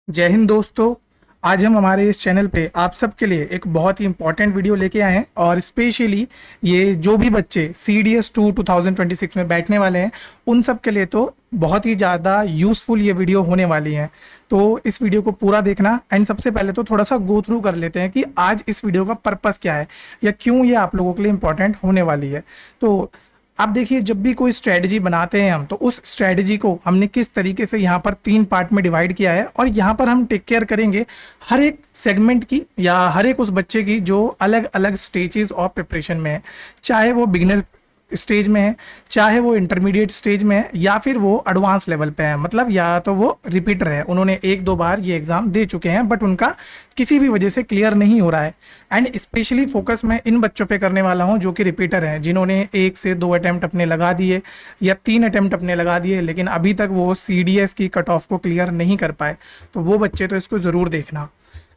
जय हिंद दोस्तों। आज हम हमारे इस चैनल पे आप सबके लिए एक बहुत ही इंपॉर्टेंट वीडियो लेके आए हैं और स्पेशली ये जो भी बच्चे CDS 2 2026 में बैठने वाले हैं उन सब के लिए तो बहुत ही ज़्यादा यूज़फुल ये वीडियो होने वाली है। तो इस वीडियो को पूरा देखना एंड सबसे पहले तो थोड़ा सा गो थ्रू कर लेते हैं कि आज इस वीडियो का पर्पस क्या है या क्यों ये आप लोगों के लिए इंपॉर्टेंट होने वाली है। तो आप देखिए, जब भी कोई स्ट्रेटजी बनाते हैं हम, तो उस स्ट्रेटजी को हमने किस तरीके से यहाँ पर 3 पार्ट में डिवाइड किया है और यहाँ पर हम टेक केयर करेंगे हर एक सेगमेंट की या हर एक उस बच्चे की जो अलग अलग स्टेजेस ऑफ प्रिपरेशन में है, चाहे वो बिगिनर स्टेज में है, चाहे वो इंटरमीडिएट स्टेज में है या फिर वो एडवांस लेवल पे है। मतलब या तो वो रिपीटर है, उन्होंने 1-2 बार ये एग्ज़ाम दे चुके हैं बट उनका किसी भी वजह से क्लियर नहीं हो रहा है। एंड स्पेशली फोकस मैं इन बच्चों पे करने वाला हूँ जो कि रिपीटर हैं, जिन्होंने 1 से 2 अटैम्प्ट अपने लगा दिए या 3 अटैम्प्ट अपने लगा दिए लेकिन अभी तक वो CDS की कट ऑफ को क्लियर नहीं कर पाए। तो वो बच्चे तो इसको ज़रूर देखना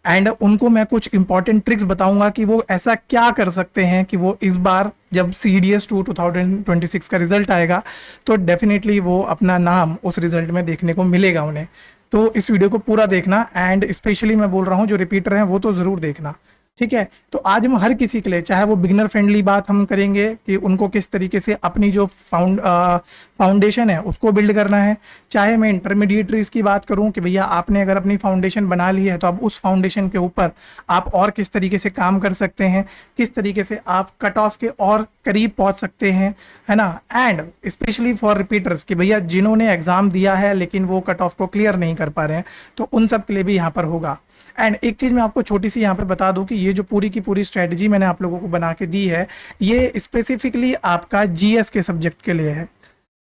एंड उनको मैं कुछ इंपॉर्टेंट ट्रिक्स बताऊंगा कि वो ऐसा क्या कर सकते हैं कि वो इस बार जब CDS 2 2026 का रिजल्ट आएगा तो डेफिनेटली वो अपना नाम उस रिजल्ट में देखने को मिलेगा उन्हें। तो इस वीडियो को पूरा देखना एंड स्पेशली मैं बोल रहा हूँ जो रिपीटर हैं वो तो ज़रूर देखना, ठीक है। तो आज हम हर किसी के लिए, चाहे वो बिगिनर फ्रेंडली बात हम करेंगे कि उनको किस तरीके से अपनी जो फाउंडेशन है उसको बिल्ड करना है, चाहे मैं इंटरमीडिएटरीज की बात करूं कि भैया आपने अगर अपनी फाउंडेशन बना ली है तो अब उस फाउंडेशन के ऊपर आप और किस तरीके से काम कर सकते हैं, किस तरीके से आप कट ऑफ के और करीब पहुंच सकते हैं, है ना। एंड स्पेशली फॉर रिपीटर्स कि भैया जिन्होंने एग्जाम दिया है लेकिन वो कट ऑफ को क्लियर नहीं कर पा रहे हैं, तो उन सब के लिए भी यहाँ पर होगा। एंड एक चीज़ मैं आपको छोटी सी यहाँ पर बता दूं कि ये जो पूरी की पूरी स्ट्रेटजी मैंने आप लोगों को बना के दी है ये स्पेसिफिकली आपका GS के सब्जेक्ट के लिए है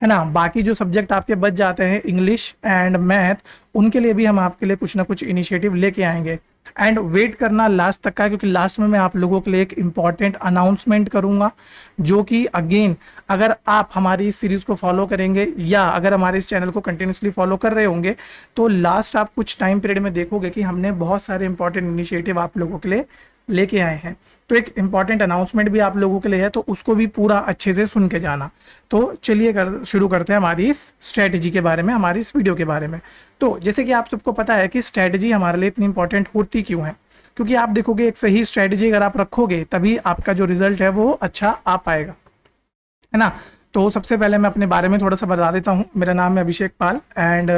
ना। बाकी जो सब्जेक्ट आपके बच जाते हैं इंग्लिश एंड मैथ, उनके लिए भी हम आपके लिए कुछ ना कुछ इनिशिएटिव लेके आएंगे। एंड वेट करना लास्ट तक का, क्योंकि लास्ट में मैं आप लोगों के लिए एक इम्पॉर्टेंट अनाउंसमेंट करूंगा जो कि अगेन अगर आप हमारी इस सीरीज़ को फॉलो करेंगे या अगर हमारे इस चैनल को कंटिन्यूसली फॉलो कर रहे होंगे तो लास्ट आप कुछ टाइम पीरियड में देखोगे कि हमने बहुत सारे इंपॉर्टेंट इनिशिएटिव आप लोगों के लिए लेके आए हैं। तो एक इम्पॉर्टेंट अनाउंसमेंट भी आप लोगों के लिए है, तो उसको भी पूरा अच्छे से सुन के जाना। तो चलिए शुरू करते हैं हमारी इस स्ट्रेटजी के बारे में, हमारी इस वीडियो के बारे में। तो जैसे कि आप सबको पता है कि स्ट्रेटजी हमारे लिए इतनी इंपॉर्टेंट होती क्यों है, क्योंकि आप देखोगे एक सही स्ट्रेटजी अगर आप रखोगे तभी आपका जो रिजल्ट है वो अच्छा आ पाएगा, है ना। तो सबसे पहले मैं अपने बारे में थोड़ा सा बता देता हूँ। मेरा नाम है Abhishek Pal and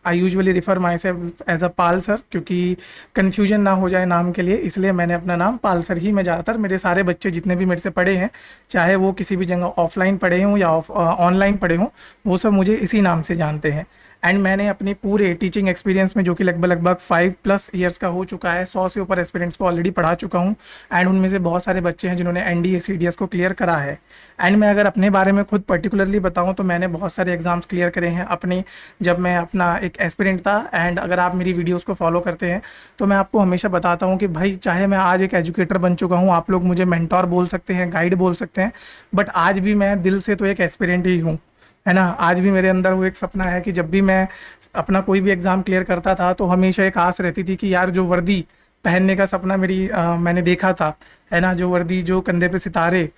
I usually refer myself as a Pal sir, क्योंकि कन्फ्यूजन ना हो जाए नाम के लिए, इसलिए मैंने अपना नाम पाल सर ही। मैं ज़्यादातर मेरे सारे बच्चे जितने भी मेरे से पढ़े हैं, चाहे वो किसी भी जगह ऑफलाइन पढ़े हों या ऑनलाइन पढ़े हों, वो सब मुझे इसी नाम से जानते हैं। एंड मैंने अपने पूरे टीचिंग एक्सपीरियंस में, जो कि लगभग 5+ ईयर्स का हो चुका है, 100 से ऊपर एस्पिरेंट्स को ऑलरेडी पढ़ा चुका हूँ एंड उनमें से बहुत सारे बच्चे हैं जिन्होंने NDA CDS को क्लियर करा है। एंड मैं अगर अपने बारे में खुद पर्टिकुलरली बताऊँ तो मैंने बहुत सारे एग्जाम्स क्लियर करे हैं अपने, जब मैं अपना एक एस्पिरेंट था। एंड अगर आप मेरी वीडियोज़ को फॉलो करते हैं तो मैं आपको हमेशा बताता हूँ कि भाई चाहे मैं आज एक एजुकेटर बन चुका हूँ, आप लोग मुझे मेंटोर बोल सकते हैं, गाइड बोल सकते हैं, बट आज भी मैं दिल से तो एक एस्पिरेंट ही हूँ, है ना। आज भी मेरे अंदर वो एक सपना है कि जब भी मैं अपना कोई भी एग्ज़ाम क्लियर करता था तो हमेशा एक आस रहती थी कि यार जो वर्दी पहनने का सपना मैंने देखा था, है ना, जो वर्दी, जो कंधे पे सितारे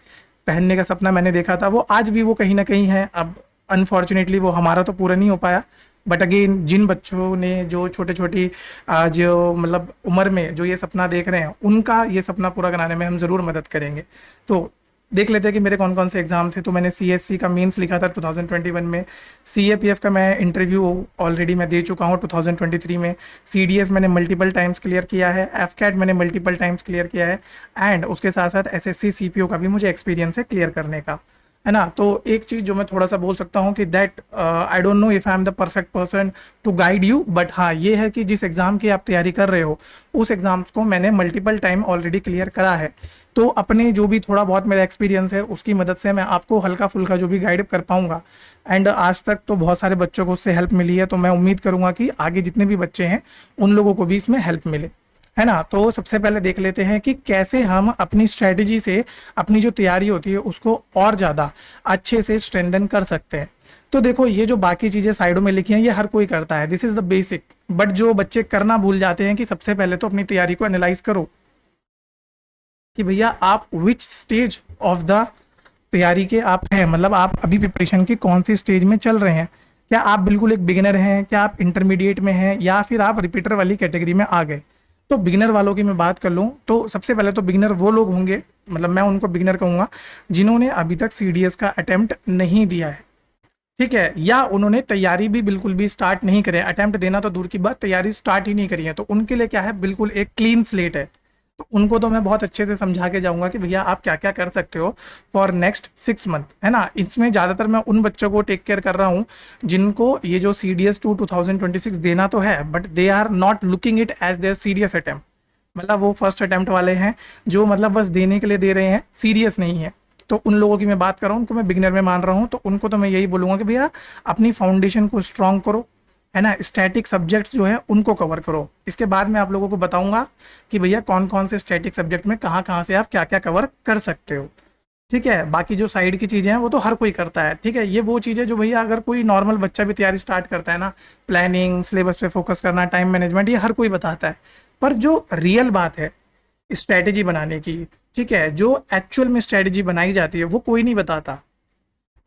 पहनने का सपना मैंने देखा था, वो आज भी वो कहीं ना कहीं है। अब अनफॉर्चुनेटली वो हमारा तो पूरा नहीं हो पाया, बट अगेन जिन बच्चों ने जो छोटे छोटी जो मतलब उम्र में जो ये सपना देख रहे हैं, उनका ये सपना पूरा कराने में हम ज़रूर मदद करेंगे। तो देख लेते हैं कि मेरे कौन कौन से एग्जाम थे। तो मैंने CSC का मेंस लिखा था 2021 में, CAPF का मैं इंटरव्यू ऑलरेडी मैं दे चुका हूँ 2023 में, CDS मैंने मल्टीपल टाइम्स क्लियर किया है, FCAT मैंने मल्टीपल टाइम्स क्लियर किया है एंड उसके साथ साथ SSC CPO का भी मुझे एक्सपीरियंस है क्लियर करने का, है ना। तो एक चीज़ जो मैं थोड़ा सा बोल सकता हूँ कि that I don't know if I am the perfect person to guide you, but हाँ ये है कि जिस एग्ज़ाम की आप तैयारी कर रहे हो उस एग्ज़ाम्स को मैंने मल्टीपल टाइम ऑलरेडी क्लियर करा है। तो अपने जो भी थोड़ा बहुत मेरा एक्सपीरियंस है उसकी मदद से मैं आपको हल्का फुल्का जो भी गाइड कर पाऊँगा। एंड आज तक तो बहुत सारे बच्चों को उससे हेल्प मिली है, तो मैं उम्मीद करूँगा कि आगे जितने भी बच्चे हैं उन लोगों को भी इसमें हेल्प मिले, है ना। तो सबसे पहले देख लेते हैं कि कैसे हम अपनी स्ट्रेटजी से अपनी जो तैयारी होती है उसको और ज़्यादा अच्छे से स्ट्रेंथन कर सकते हैं। तो देखो, ये जो बाकी चीज़ें साइडों में लिखी हैं ये हर कोई करता है, this is the basic, but जो बच्चे करना भूल जाते हैं कि सबसे पहले तो अपनी तैयारी को एनालाइज करो कि भैया आप विच स्टेज ऑफ द तैयारी के आप हैं, मतलब आप अभी प्रिपरेशन की कौन सी स्टेज में चल रहे हैं। क्या आप बिल्कुल एक बिगिनर हैं, क्या आप इंटरमीडिएट में हैं, या फिर आप रिपीटर वाली कैटेगरी में आ गए। तो बिगिनर वालों की मैं बात कर लूँ तो सबसे पहले तो बिगिनर वो लोग होंगे, मतलब मैं उनको बिगिनर कहूँगा, जिन्होंने अभी तक सीडीएस का अटेम्प्ट नहीं दिया है, ठीक है, या उन्होंने तैयारी भी बिल्कुल भी स्टार्ट नहीं करे, अटेम्प्ट देना तो दूर की बात, तैयारी स्टार्ट ही नहीं करी है। तो उनके लिए क्या है, बिल्कुल एक क्लीन स्लेट है। तो उनको तो मैं बहुत अच्छे से समझा के जाऊंगा कि भैया आप क्या क्या कर सकते हो फॉर नेक्स्ट 6 मंथ, है ना। इसमें ज़्यादातर मैं उन बच्चों को टेक केयर कर रहा हूँ जिनको ये जो CDS 2 2026 देना तो है, but they are not looking it as their serious attempt. मतलब वो फर्स्ट अटेम्प्ट वाले हैं जो मतलब बस देने के लिए दे रहे हैं, सीरियस नहीं है। तो उन लोगों की मैं बात कर रहा हूँ, उनको मैं बिगिनर में मान रहा हूँ। तो उनको तो मैं यही बोलूँगा कि भैया अपनी फाउंडेशन को स्ट्रॉन्ग करो, है ना, स्टैटिक सब्जेक्ट्स जो है उनको कवर करो। इसके बाद मैं आप लोगों को बताऊंगा कि भैया कौन कौन से स्टैटिक सब्जेक्ट में कहाँ कहाँ से आप क्या क्या कवर कर सकते हो, ठीक है। बाकी जो साइड की चीज़ें हैं वो तो हर कोई करता है, ठीक है। ये वो चीज़ें जो भैया अगर कोई नॉर्मल बच्चा भी तैयारी स्टार्ट करता है ना, प्लानिंग, सिलेबस पे फोकस करना, टाइम मैनेजमेंट, ये हर कोई बताता है। पर जो रियल बात है स्ट्रैटेजी बनाने की, ठीक है, जो एक्चुअल में स्ट्रैटेजी बनाई जाती है वो कोई नहीं बताता।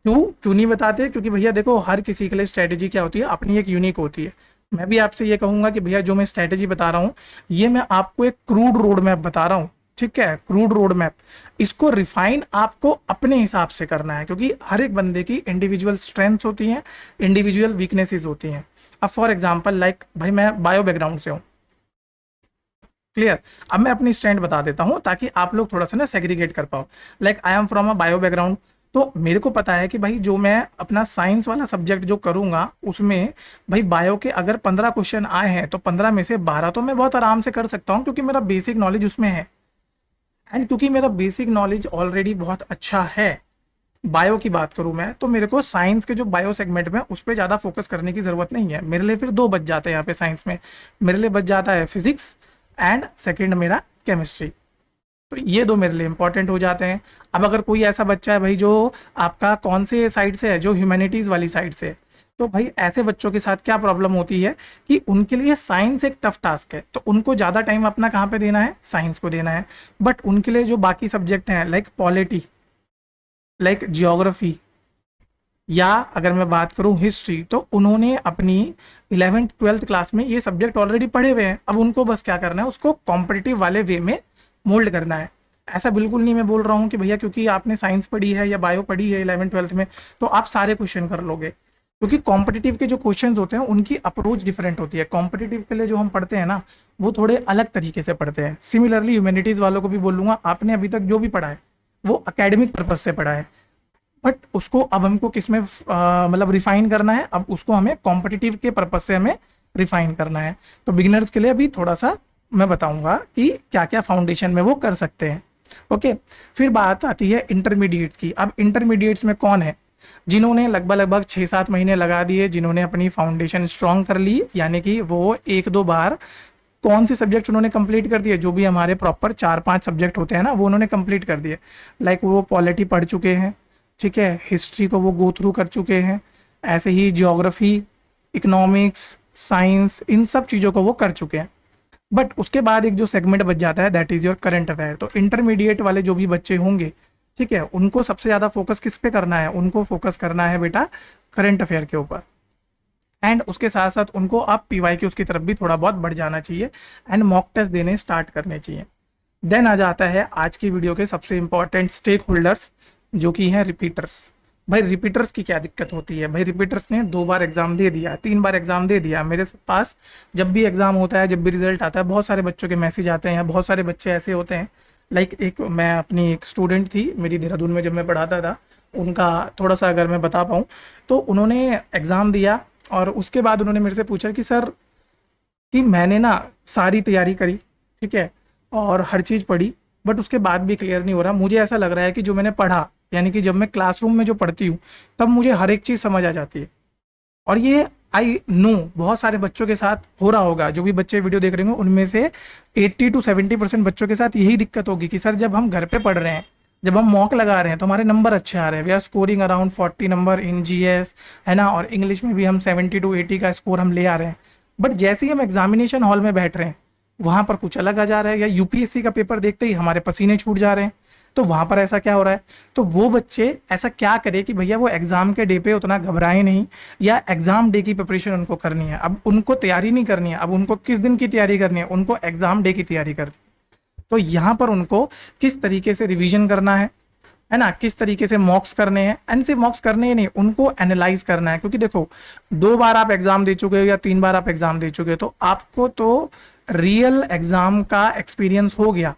क्यों नहीं बताते? क्योंकि भैया देखो हर किसी के लिए स्ट्रैटेजी क्या होती है, अपनी एक यूनिक होती है। मैं भी आपसे ये कहूंगा कि भैया जो मैं स्ट्रैटेजी बता रहा हूँ ये मैं आपको एक क्रूड रोड मैप बता रहा हूँ, ठीक है, क्रूड रोड मैप। इसको रिफाइन आपको अपने हिसाब से करना है, क्योंकि हर एक बंदे की इंडिविजुअल स्ट्रेंथ्स होती हैं, इंडिविजुअल वीकनेसेस होती हैं। अब फॉर एग्जाम्पल लाइक भाई मैं बायो बैकग्राउंड से हूँ, क्लियर। अब मैं अपनी स्ट्रेंथ बता देता हूँ ताकि आप लोग थोड़ा सा ना सेग्रीगेट कर पाओ। Like I am from a bio background, तो मेरे को पता है कि भाई जो मैं अपना साइंस वाला सब्जेक्ट जो करूंगा उसमें भाई बायो के अगर 15 क्वेश्चन आए हैं तो 15 में से 12 तो मैं बहुत आराम से कर सकता हूँ, क्योंकि मेरा बेसिक नॉलेज उसमें है। एंड क्योंकि मेरा बेसिक नॉलेज ऑलरेडी बहुत अच्छा है, बायो की बात करूं मैं, तो मेरे को साइंस के जो बायो सेगमेंट में उस पर ज़्यादा फोकस करने की ज़रूरत नहीं है। मेरे लिए फिर दो बच जाते हैं यहाँ पे साइंस में, मेरे लिए बच जाता है फिजिक्स एंड सेकंड मेरा केमिस्ट्री। तो ये दो मेरे लिए इंपॉर्टेंट हो जाते हैं। अब अगर कोई ऐसा बच्चा है भाई जो आपका कौन से साइड से है, जो ह्यूमैनिटीज़ वाली साइड से है, तो भाई ऐसे बच्चों के साथ क्या प्रॉब्लम होती है कि उनके लिए साइंस एक टफ टास्क है, तो उनको ज़्यादा टाइम अपना कहाँ पे देना है, साइंस को देना है। बट उनके लिए जो बाकी सब्जेक्ट हैं लाइक पॉलिटी, लाइक जियोग्राफी, या अगर मैं बात करूं हिस्ट्री, तो उन्होंने अपनी 11th-12th क्लास में ये सब्जेक्ट ऑलरेडी पढ़े हुए हैं। अब उनको बस क्या करना है, उसको कॉम्पिटिटिव वाले वे में मोल्ड करना है। ऐसा बिल्कुल नहीं मैं बोल रहा हूँ कि भैया क्योंकि आपने साइंस पढ़ी है या बायो पढ़ी है 11th-12th में तो आप सारे क्वेश्चन कर लोगे, क्योंकि कॉम्पिटिटिव के जो क्वेश्चंस होते हैं उनकी अप्रोच डिफरेंट होती है। कॉम्पिटिटिव के लिए जो हम पढ़ते हैं ना वो थोड़े अलग तरीके से पढ़ते हैं। सिमिलरली ह्यूमैनिटीज़ वालों को भी बोलूँगा, आपने अभी तक जो भी पढ़ा है वो अकेडमिक पर्पज से पढ़ा है, बट उसको अब हमको किस में मतलब रिफाइन करना है, अब उसको हमें कॉम्पिटिटिव के पर्पज से हमें रिफाइन करना है। तो बिगिनर्स के लिए अभी थोड़ा सा मैं बताऊंगा कि क्या क्या फाउंडेशन में वो कर सकते हैं। ओके, फिर बात आती है इंटरमीडिएट्स की। अब इंटरमीडिएट्स में कौन है, जिन्होंने लगभग 6-7 महीने लगा दिए, जिन्होंने अपनी फाउंडेशन स्ट्रॉन्ग कर ली, यानी कि वो 1-2 बार कौन से सब्जेक्ट उन्होंने कंप्लीट कर दिए, जो भी हमारे प्रॉपर 4-5 सब्जेक्ट होते हैं ना वो उन्होंने कंप्लीट कर दिए। लाइक वो पॉलिटी पढ़ चुके हैं, ठीक है, हिस्ट्री को वो गो थ्रू कर चुके हैं, ऐसे ही जियोग्राफी, इकोनॉमिक्स, साइंस, इन सब चीज़ों को वो कर चुके हैं। बट उसके बाद एक जो सेगमेंट बच जाता है that is your current affair. तो इंटरमीडिएट वाले जो भी बच्चे होंगे, ठीक है, उनको सबसे ज़्यादा फोकस किस पे करना है, उनको फोकस करना है बेटा करंट अफेयर के ऊपर। एंड उसके साथ साथ उनको आप PYQ की तरफ भी थोड़ा बहुत बढ़ जाना चाहिए एंड मॉक टेस्ट देने स्टार्ट करने चाहिए। देन आ जाता है आज की वीडियो के सबसे इंपॉर्टेंट स्टेक होल्डर्स, जो कि हैं रिपीटर्स। भाई रिपीटर्स की क्या दिक्कत होती है, भाई रिपीटर्स ने 2 बार एग्जाम दे दिया, 3 बार एग्जाम दे दिया। मेरे पास जब भी एग्जाम होता है, जब भी रिजल्ट आता है, बहुत सारे बच्चों के मैसेज आते हैं, बहुत सारे बच्चे ऐसे होते हैं। लाइक एक मैं अपनी एक स्टूडेंट थी मेरी देहरादून में जब मैं पढ़ाता था, उनका थोड़ा सा अगर मैं बता पाऊँ तो उन्होंने एग्ज़ाम दिया और उसके बाद उन्होंने मेरे से पूछा कि सर कि मैंने ना सारी तैयारी करी, ठीक है, और हर चीज़ पढ़ी, बट उसके बाद भी क्लियर नहीं हो रहा। मुझे ऐसा लग रहा है कि जो मैंने पढ़ा, यानी कि जब मैं क्लासरूम में जो पढ़ती हूँ तब मुझे हर एक चीज़ समझ आ जाती है। और ये आई नो बहुत सारे बच्चों के साथ हो रहा होगा, जो भी बच्चे वीडियो देख रहे होंगे उनमें से 80-70% बच्चों के साथ यही दिक्कत होगी कि सर जब हम घर पे पढ़ रहे हैं, जब हम मॉक लगा रहे हैं तो हमारे नंबर अच्छे आ रहे हैं, we are scoring around 40 number in GS, है ना, और इंग्लिश में भी हम 70 to 80 का स्कोर हम ले आ रहे हैं। बट जैसे ही हम एग्जामिनेशन हॉल में बैठ रहे हैं वहाँ पर कुछ अलग आ जा रहा है, या यूपीएससी का पेपर देखते ही हमारे पसीने छूट जा रहे हैं, तो वहाँ पर ऐसा क्या हो रहा है। तो वो बच्चे ऐसा क्या करे कि भैया वो एग्ज़ाम के डे पे उतना घबराए नहीं, या एग्ज़ाम डे की प्रिपरेशन उनको करनी है। अब उनको तैयारी नहीं करनी है, अब उनको किस दिन की तैयारी करनी है, उनको एग्ज़ाम डे की तैयारी करनी है। तो यहाँ पर उनको किस तरीके से रिवीजन करना है ना, किस तरीके से मॉक्स करने हैं, एंड सिर्फ मॉक्स करने ही नहीं, उनको एनालाइज करना है। क्योंकि देखो 2 बार आप एग्जाम दे चुके हो या 3 बार आप एग्जाम दे चुके हो, तो आपको तो रियल एग्जाम का एक्सपीरियंस हो गया।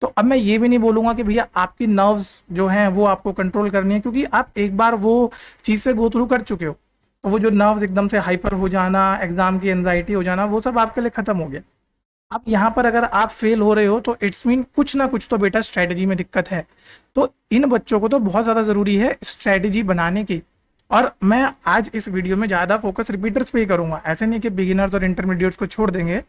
तो अब मैं ये भी नहीं बोलूंगा कि भैया आपकी नर्व्स जो हैं वो आपको कंट्रोल करनी है, क्योंकि आप एक बार वो चीज़ से गो थ्रू कर चुके हो। तो वो जो नर्व्स एकदम से हाइपर हो जाना, एग्जाम की एंजाइटी हो जाना, वो सब आपके लिए खत्म हो गया। अब यहाँ पर अगर आप फेल हो रहे हो तो इट्स मीन कुछ ना कुछ तो बेटा स्ट्रैटेजी में दिक्कत है। तो इन बच्चों को तो बहुत ज़्यादा ज़रूरी है स्ट्रैटेजी बनाने की। और मैं आज इस वीडियो में ज़्यादा फोकस रिपीटर्स पे ही करूँगा, ऐसे नहीं कि बिगिनर्स और इंटरमीडिएट्स को छोड़ देंगे,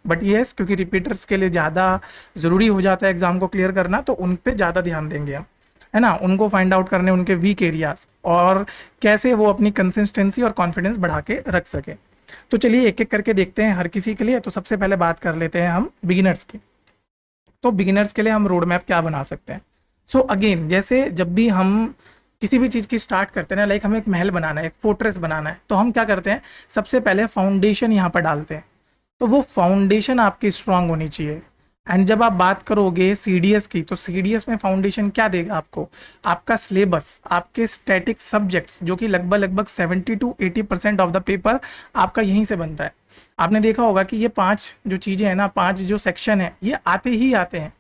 बट येस क्योंकि रिपीटर्स के लिए ज़्यादा ज़रूरी हो जाता है एग्ज़ाम को क्लियर करना, तो उन पर ज़्यादा ध्यान देंगे हम, है ना। उनको फाइंड आउट करने उनके वीक एरियाज और कैसे वो अपनी कंसिस्टेंसी और कॉन्फिडेंस बढ़ा के रख सके। तो चलिए एक एक करके देखते हैं हर किसी के लिए। तो सबसे पहले बात कर लेते हैं हम बिगिनर्स की। तो बिगिनर्स के लिए हम रोड मैप क्या बना सकते हैं। सो अगेन जैसे जब भी हम किसी भी चीज़ की स्टार्ट करते हैं ना, लाइक हमें एक महल बनाना है, एक फोर्ट्रेस बनाना है, तो हम क्या करते हैं, सबसे पहले फाउंडेशन यहाँ पर डालते हैं। तो वो फाउंडेशन आपकी स्ट्रांग होनी चाहिए। एंड जब आप बात करोगे सीडीएस की, तो सीडीएस में फाउंडेशन क्या देगा आपको, आपका सिलेबस, आपके स्टैटिक सब्जेक्ट्स, जो कि लगभग 70 to 80% ऑफ द पेपर आपका यहीं से बनता है। आपने देखा होगा कि ये 5 जो चीज़ें हैं ना, 5 जो सेक्शन है, ये आते ही आते हैं,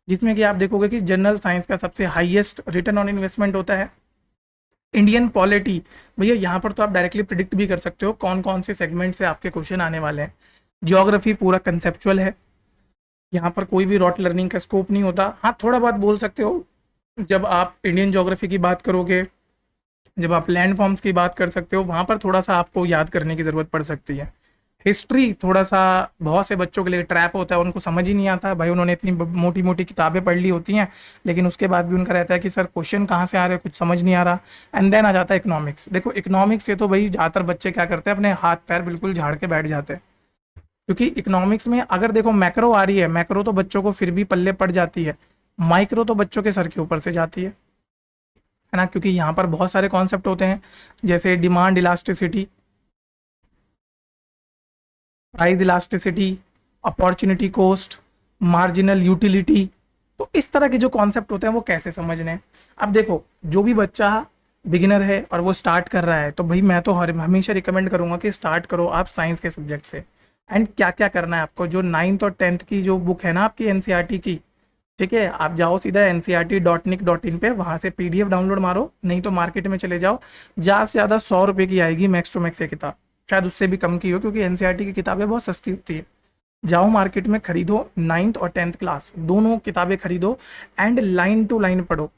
जिसमें कि आप देखोगे कि जनरल साइंस का सबसे हाईएस्ट रिटर्न ऑन इन्वेस्टमेंट होता है। इंडियन पॉलिटी, भैया यहाँ पर तो आप डायरेक्टली प्रिडिक्ट भी कर सकते हो कौन कौन से सेगमेंट से आपके क्वेश्चन आने वाले हैं। ज्योग्राफी पूरा कंसेप्चुअल है, यहाँ पर कोई भी रॉट लर्निंग का स्कोप नहीं होता। हाँ थोड़ा बहुत बोल सकते हो जब आप इंडियन ज्योग्राफी की बात करोगे, जब आप लैंड फॉर्म्स की बात कर सकते हो, वहाँ पर थोड़ा सा आपको याद करने की ज़रूरत पड़ सकती है। हिस्ट्री थोड़ा सा बहुत से बच्चों के लिए ट्रैप होता है, उनको समझ ही नहीं आता भाई, उन्होंने इतनी मोटी मोटी किताबें पढ़ ली होती हैं, लेकिन उसके बाद भी उनका रहता है कि सर क्वेश्चन कहाँ से आ रहे हैं, कुछ समझ नहीं आ रहा। एंड देन आ जाता है इकोनॉमिक्स। देखो इकोनॉमिक्स से तो भाई ज़्यादातर बच्चे क्या करते हैं, अपने हाथ पैर बिल्कुल झाड़ के बैठ जाते हैं, क्योंकि इकोनॉमिक्स में अगर देखो मैक्रो आ रही है, मैक्रो तो बच्चों को फिर भी पल्ले पड़ जाती है, माइक्रो तो बच्चों के सर के ऊपर से जाती है ना, क्योंकि यहाँ पर बहुत सारे कॉन्सेप्ट होते हैं, जैसे demand elasticity, price elasticity, opportunity cost, marginal utility. तो इस तरह के जो कॉन्सेप्ट होते हैं वो कैसे समझने हैं। अब देखो जो भी बच्चा बिगिनर है और वो स्टार्ट कर रहा है, तो भाई मैं तो हमेशा रिकमेंड करूँगा कि स्टार्ट करो आप साइंस के सब्जेक्ट से। एंड क्या क्या करना है आपको, जो 9th और 10th की जो बुक है ना आपकी एनसीईआरटी की, ठीक है, आप जाओ सीधा ncrt.nic.in पे, वहाँ से पीडीएफ डाउनलोड मारो, नहीं तो मार्केट में चले जाओ, ज़्यादा से ज़्यादा 100 रुपये की आएगी मैक्स टू मैक्स ये किताब, शायद उससे भी कम की हो, क्योंकि एनसीईआरटी की किताबें बहुत सस्ती होती है। जाओ मार्केट में खरीदो, 9th और 10th क्लास दोनों किताबें खरीदो, एंड लाइन टू लाइन पढ़ो।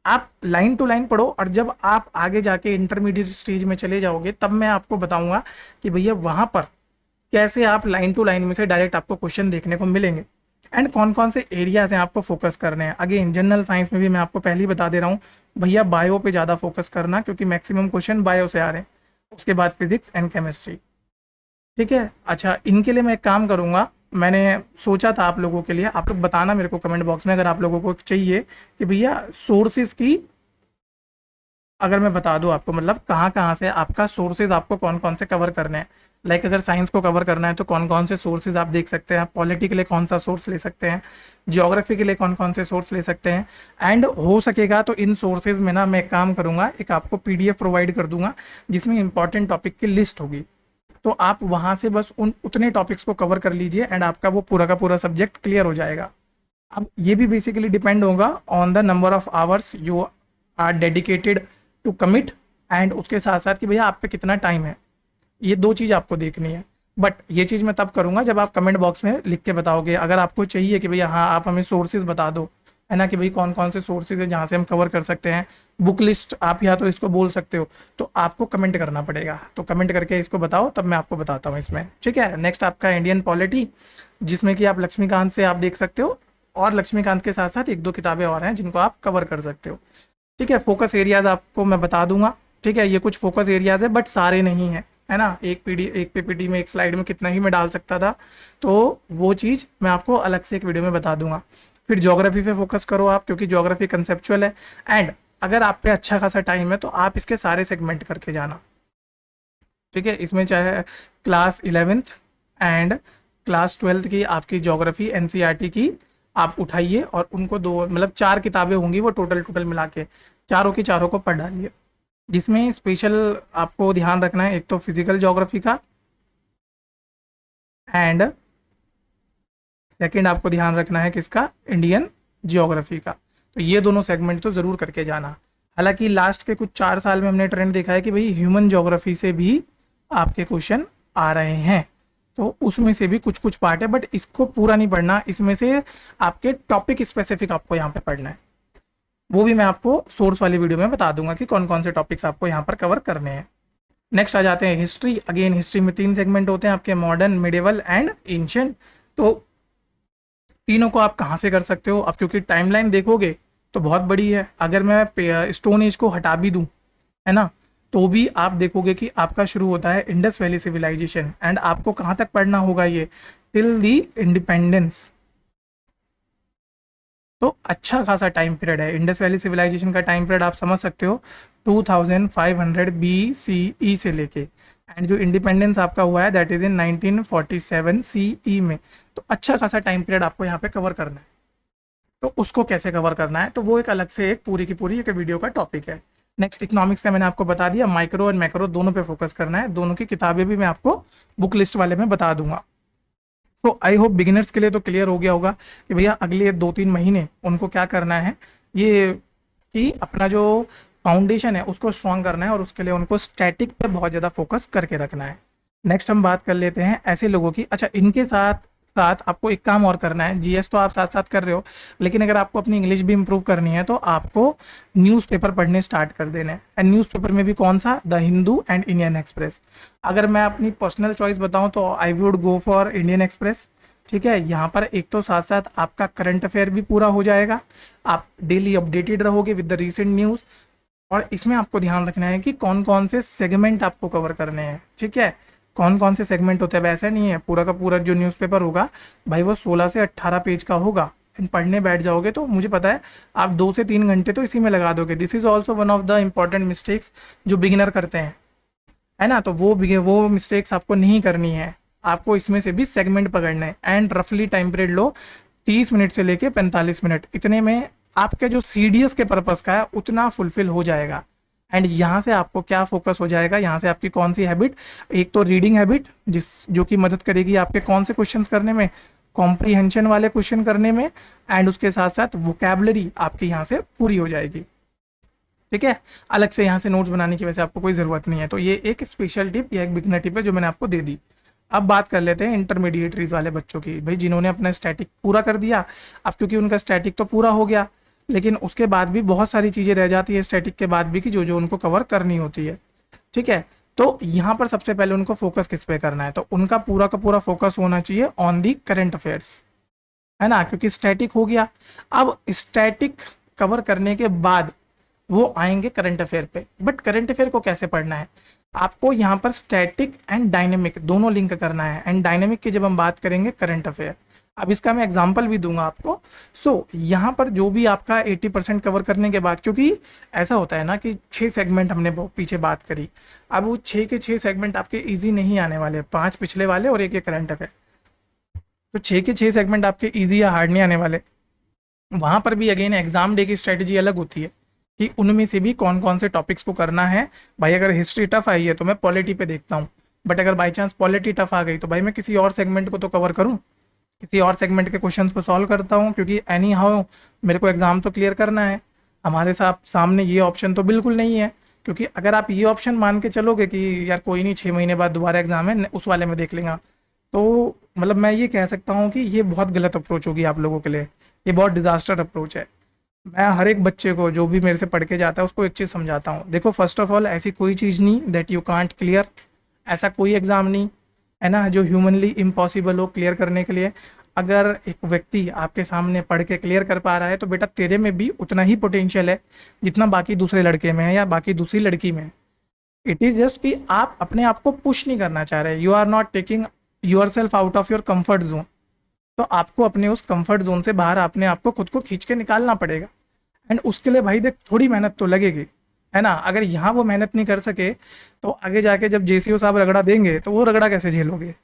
आप लाइन टू लाइन पढ़ो, और जब आप आगे जाके इंटरमीडिएट स्टेज में चले जाओगे, तब मैं आपको बताऊंगा कि भैया वहाँ पर कैसे आप लाइन टू लाइन में से डायरेक्ट आपको क्वेश्चन देखने को मिलेंगे, एंड कौन कौन से एरियाज हैं आपको फोकस करने हैं। अगेन जनरल साइंस में भी मैं आपको पहले ही बता दे रहा हूँ, भैया बायो पे ज़्यादा फोकस करना, क्योंकि मैक्सिमम क्वेश्चन बायो से आ रहे हैं, उसके बाद फिजिक्स एंड केमिस्ट्री, ठीक है। अच्छा इनके लिए मैं एक काम करूँगा, मैंने सोचा था आप लोगों के लिए, आप लोग बताना मेरे को कमेंट बॉक्स में अगर आप लोगों को चाहिए कि भैया सोर्सेज की, अगर मैं बता दूं आपको, मतलब कहाँ कहाँ से आपका सोर्सेज आपको कौन कौन से कवर करने हैं। लाइक अगर साइंस को कवर करना है तो कौन कौन से सोर्सेज आप देख सकते हैं, पॉलिटी के लिए कौन सा सोर्स ले सकते हैं, ज्योग्राफी के लिए कौन कौन से सोर्स ले सकते हैं। एंड हो सकेगा तो इन सोर्सेज में ना मैं एक काम करूँगा, एक आपको पीडीएफ प्रोवाइड कर दूंगा जिसमें इंपॉर्टेंट टॉपिक की लिस्ट होगी, तो आप वहाँ से बस उतने टॉपिक्स को कवर कर लीजिए, एंड आपका वो पूरा का पूरा सब्जेक्ट क्लियर हो जाएगा। अब ये भी बेसिकली डिपेंड होगा on the number of hours you are dedicated to commit, and उसके साथ साथ कि भैया आप पे कितना टाइम है, ये 2 चीज़ आपको देखनी है। बट ये चीज़ मैं तब करूँगा जब आप कमेंट बॉक्स में लिख के बताओगे, अगर आपको चाहिए कि भैया हाँ आप हमें सोर्सेज बता दो, है ना, कि भाई कौन कौन से सोर्सेज है जहाँ से हम कवर कर सकते हैं, बुक लिस्ट आप या तो इसको बोल सकते हो, तो आपको कमेंट करना पड़ेगा, तो कमेंट करके इसको बताओ, तब मैं आपको बताता हूँ इसमें, ठीक है। नेक्स्ट आपका इंडियन पॉलिटी, जिसमें कि आप लक्ष्मीकांत से आप देख सकते हो, और लक्ष्मीकांत के साथ साथ 1-2 किताबें और हैं जिनको आप कवर कर सकते हो, ठीक है। फोकस एरियाज आपको मैं बता दूंगा, ठीक है, ये कुछ फोकस एरियाज है बट सारे नहीं है है ना, एक पीपीटी में, एक स्लाइड में कितना ही मैं डाल सकता था। तो वो चीज़ मैं आपको अलग से एक वीडियो में बता दूंगा। फिर ज्योग्राफी पे फोकस करो आप, क्योंकि ज्योग्राफी कंसेप्चुअल है। एंड अगर आप पे अच्छा खासा टाइम है तो आप इसके सारे सेगमेंट करके जाना, ठीक है। इसमें चाहे class 11th and class 12th की आपकी ज्योग्राफी एनसीईआरटी की आप उठाइए, और उनको दो मतलब 4 किताबें होंगी वो टोटल मिला के, चारों की चारों को पढ़ डालिए। जिसमें स्पेशल आपको ध्यान रखना है, एक तो फिजिकल ज्योग्राफी का, एंड सेकंड आपको ध्यान रखना है किसका, इंडियन ज्योग्राफी का। तो ये दोनों सेगमेंट तो ज़रूर करके जाना। हालांकि लास्ट के कुछ 4 साल में हमने ट्रेंड देखा है कि भाई ह्यूमन ज्योग्राफी से भी आपके क्वेश्चन आ रहे हैं, तो उसमें से भी कुछ कुछ पार्ट है, बट इसको पूरा नहीं पढ़ना, इसमें से आपके टॉपिक स्पेसिफिक आपको यहाँ पे पढ़ना है। वो भी मैं आपको सोर्स वाली वीडियो में बता दूंगा कि कौन कौन से टॉपिक्स आपको यहाँ पर कवर करने हैं। नेक्स्ट आ जाते हैं हिस्ट्री। अगेन हिस्ट्री में 3 सेगमेंट होते हैं आपके, मॉडर्न, मिडिवल एंड एंशिएंट। तो तीनों को आप कहाँ से कर सकते हो अब, क्योंकि टाइमलाइन देखोगे तो बहुत बड़ी है। अगर मैं स्टोन एज को हटा भी दूँ, है ना, तो भी आप देखोगे कि आपका शुरू होता है इंडस वैली सिविलाइजेशन, एंड आपको कहाँ तक पढ़ना होगा ये, टिल दी इंडिपेंडेंस। तो अच्छा खासा टाइम पीरियड है। इंडस वैली सिविलाइजेशन का टाइम पीरियड आप समझ सकते हो 2500 BCE से लेके, एंड जो इंडिपेंडेंस आपका हुआ है दैट इज इन 1947 CE में। तो अच्छा खासा टाइम पीरियड आपको यहाँ पे कवर करना है। तो उसको कैसे कवर करना है, तो वो एक अलग से एक पूरी की पूरी एक वीडियो का टॉपिक है। नेक्स्ट इकोनॉमिक्स का मैंने आपको बता दिया, माइक्रो और मैक्रो दोनों पे फोकस करना है। दोनों की किताबें भी मैं आपको बुक लिस्ट वाले में बता दूंगा। सो आई होप बिगिनर्स के लिए तो क्लियर हो गया होगा कि भैया अगले 2-3 महीने उनको क्या करना है, ये कि अपना जो फाउंडेशन है उसको स्ट्रॉन्ग करना है, और उसके लिए उनको स्टैटिक पे बहुत ज़्यादा फोकस करके रखना है। नेक्स्ट हम बात कर लेते हैं ऐसे लोगों की। अच्छा, इनके साथ साथ आपको एक काम और करना है। जीएस तो आप साथ साथ कर रहे हो, लेकिन अगर आपको अपनी इंग्लिश भी इंप्रूव करनी है तो आपको न्यूज़पेपर पढ़ने स्टार्ट कर देना है। एंड न्यूज़पेपर में भी कौन सा, the Hindu and Indian express. अगर मैं अपनी पर्सनल चॉइस बताऊं तो I would go for Indian express, ठीक है। यहाँ पर एक तो साथ साथ आपका करंट अफेयर भी पूरा हो जाएगा, आप डेली अपडेटेड रहोगे विद द रीसेंट न्यूज़, और इसमें आपको ध्यान रखना है कि कौन कौन से सेगमेंट आपको कवर करने हैं, ठीक है। कौन कौन से सेगमेंट होते हैं, वैसा नहीं है पूरा का पूरा जो न्यूज़पेपर होगा भाई वो 16 से 18 पेज का होगा। एंड पढ़ने बैठ जाओगे तो मुझे पता है आप 2 से 3 घंटे तो इसी में लगा दोगे। This is also one of the important mistakes जो बिगिनर करते हैं, है ना। तो वो मिस्टेक्स आपको नहीं करनी है, आपको इसमें से भी सेगमेंट पकड़ना है। एंड रफली टाइम पीरियड लो 30 मिनट से लेके 45 मिनट, इतने में आपके जो सीडीएस के पर्पस का है उतना फुलफिल हो जाएगा। एंड यहाँ से आपको क्या फोकस हो जाएगा, यहाँ से आपकी कौन सी हैबिट, एक तो रीडिंग हैबिट जो कि मदद करेगी आपके कौन से क्वेश्चंस करने में, कॉम्प्रीहेंशन वाले क्वेश्चन करने में, एंड उसके साथ साथ वोकैबुलरी आपकी यहाँ से पूरी हो जाएगी, ठीक है। अलग से यहाँ से नोट्स बनाने की वैसे आपको कोई ज़रूरत नहीं है। तो ये एक स्पेशल टिप या एक बिगनर टिप है जो मैंने आपको दे दी। अब बात कर लेते हैं इंटरमीडिएटरीज वाले बच्चों की, भाई जिन्होंने अपना स्टैटिक पूरा कर दिया। अब क्योंकि उनका स्टैटिक तो पूरा हो गया, लेकिन उसके बाद भी बहुत सारी चीज़ें रह जाती है स्टैटिक के बाद भी कि जो जो उनको कवर करनी होती है, ठीक है। तो यहाँ पर सबसे पहले उनको फोकस किस पे करना है, तो उनका पूरा का पूरा फोकस होना चाहिए ऑन दी करंट अफेयर्स, है ना, क्योंकि स्टैटिक हो गया। अब स्टैटिक कवर करने के बाद वो आएंगे करंट अफेयर पे। बट करंट अफेयर को कैसे पढ़ना है, आपको यहाँ पर स्टैटिक एंड डायनेमिक दोनों लिंक करना है। एंड डायनेमिक की जब हम बात करेंगे करंट अफेयर, अब इसका मैं एग्जांपल भी दूंगा आपको। यहाँ पर जो भी आपका 80% कवर करने के बाद, क्योंकि ऐसा होता है ना कि 6 सेगमेंट हमने पीछे बात करी, अब वो 6 के 6 सेगमेंट आपके ईजी नहीं आने वाले, 5 पिछले वाले और एक करंट अफेयर। तो 6 के 6 सेगमेंट आपके ईजी या हार्ड नहीं आने वाले। वहाँ पर भी अगेन एग्जाम डे की स्ट्रेटजी अलग होती है कि उनमें से भी कौन कौन से टॉपिक्स को करना है। भाई अगर हिस्ट्री टफ आई है तो मैं पॉलिटी पे देखता हूँ, बट अगर बाई चांस पॉलिटी टफ आ गई तो भाई मैं किसी और सेगमेंट को तो कवर करूँ, किसी और सेगमेंट के क्वेश्चंस को सॉल्व करता हूँ, क्योंकि एनी हाउ मेरे को एग्जाम तो क्लियर करना है। हमारे सामने ये ऑप्शन तो बिल्कुल नहीं है, क्योंकि अगर आप ये ऑप्शन मान के चलोगे कि यार कोई नहीं 6 महीने बाद दोबारा एग्जाम है उस वाले में देख लेंगे, तो मतलब मैं ये कह सकता हूँ कि ये बहुत गलत अप्रोच होगी आप लोगों के लिए, ये बहुत डिजास्टर अप्रोच है। मैं हर एक बच्चे को जो भी मेरे से पढ़ के जाता है उसको एक चीज़ समझाता हूँ, देखो फर्स्ट ऑफ ऑल ऐसी कोई चीज़ नहीं दैट यू कांट क्लियर, ऐसा कोई एग्ज़ाम नहीं है ना जो ह्यूमनली इम्पॉसिबल हो क्लियर करने के लिए। अगर एक व्यक्ति आपके सामने पढ़ के क्लियर कर पा रहा है तो बेटा तेरे में भी उतना ही पोटेंशियल है जितना बाकी दूसरे लड़के में है या बाकी दूसरी लड़की में है। इट इज जस्ट कि आप अपने आप को पुश नहीं करना चाह रहे, you are not taking yourself out of your comfort zone. तो आपको अपने उस कंफर्ट जोन से बाहर अपने आप को खुद को खींच के निकालना पड़ेगा। एंड उसके लिए भाई देख थोड़ी मेहनत तो लगेगी, है ना। अगर यहाँ वो मेहनत नहीं कर सके तो आगे जाके जब जेसीओ साहब रगड़ा देंगे तो वो रगड़ा कैसे झेलोगे,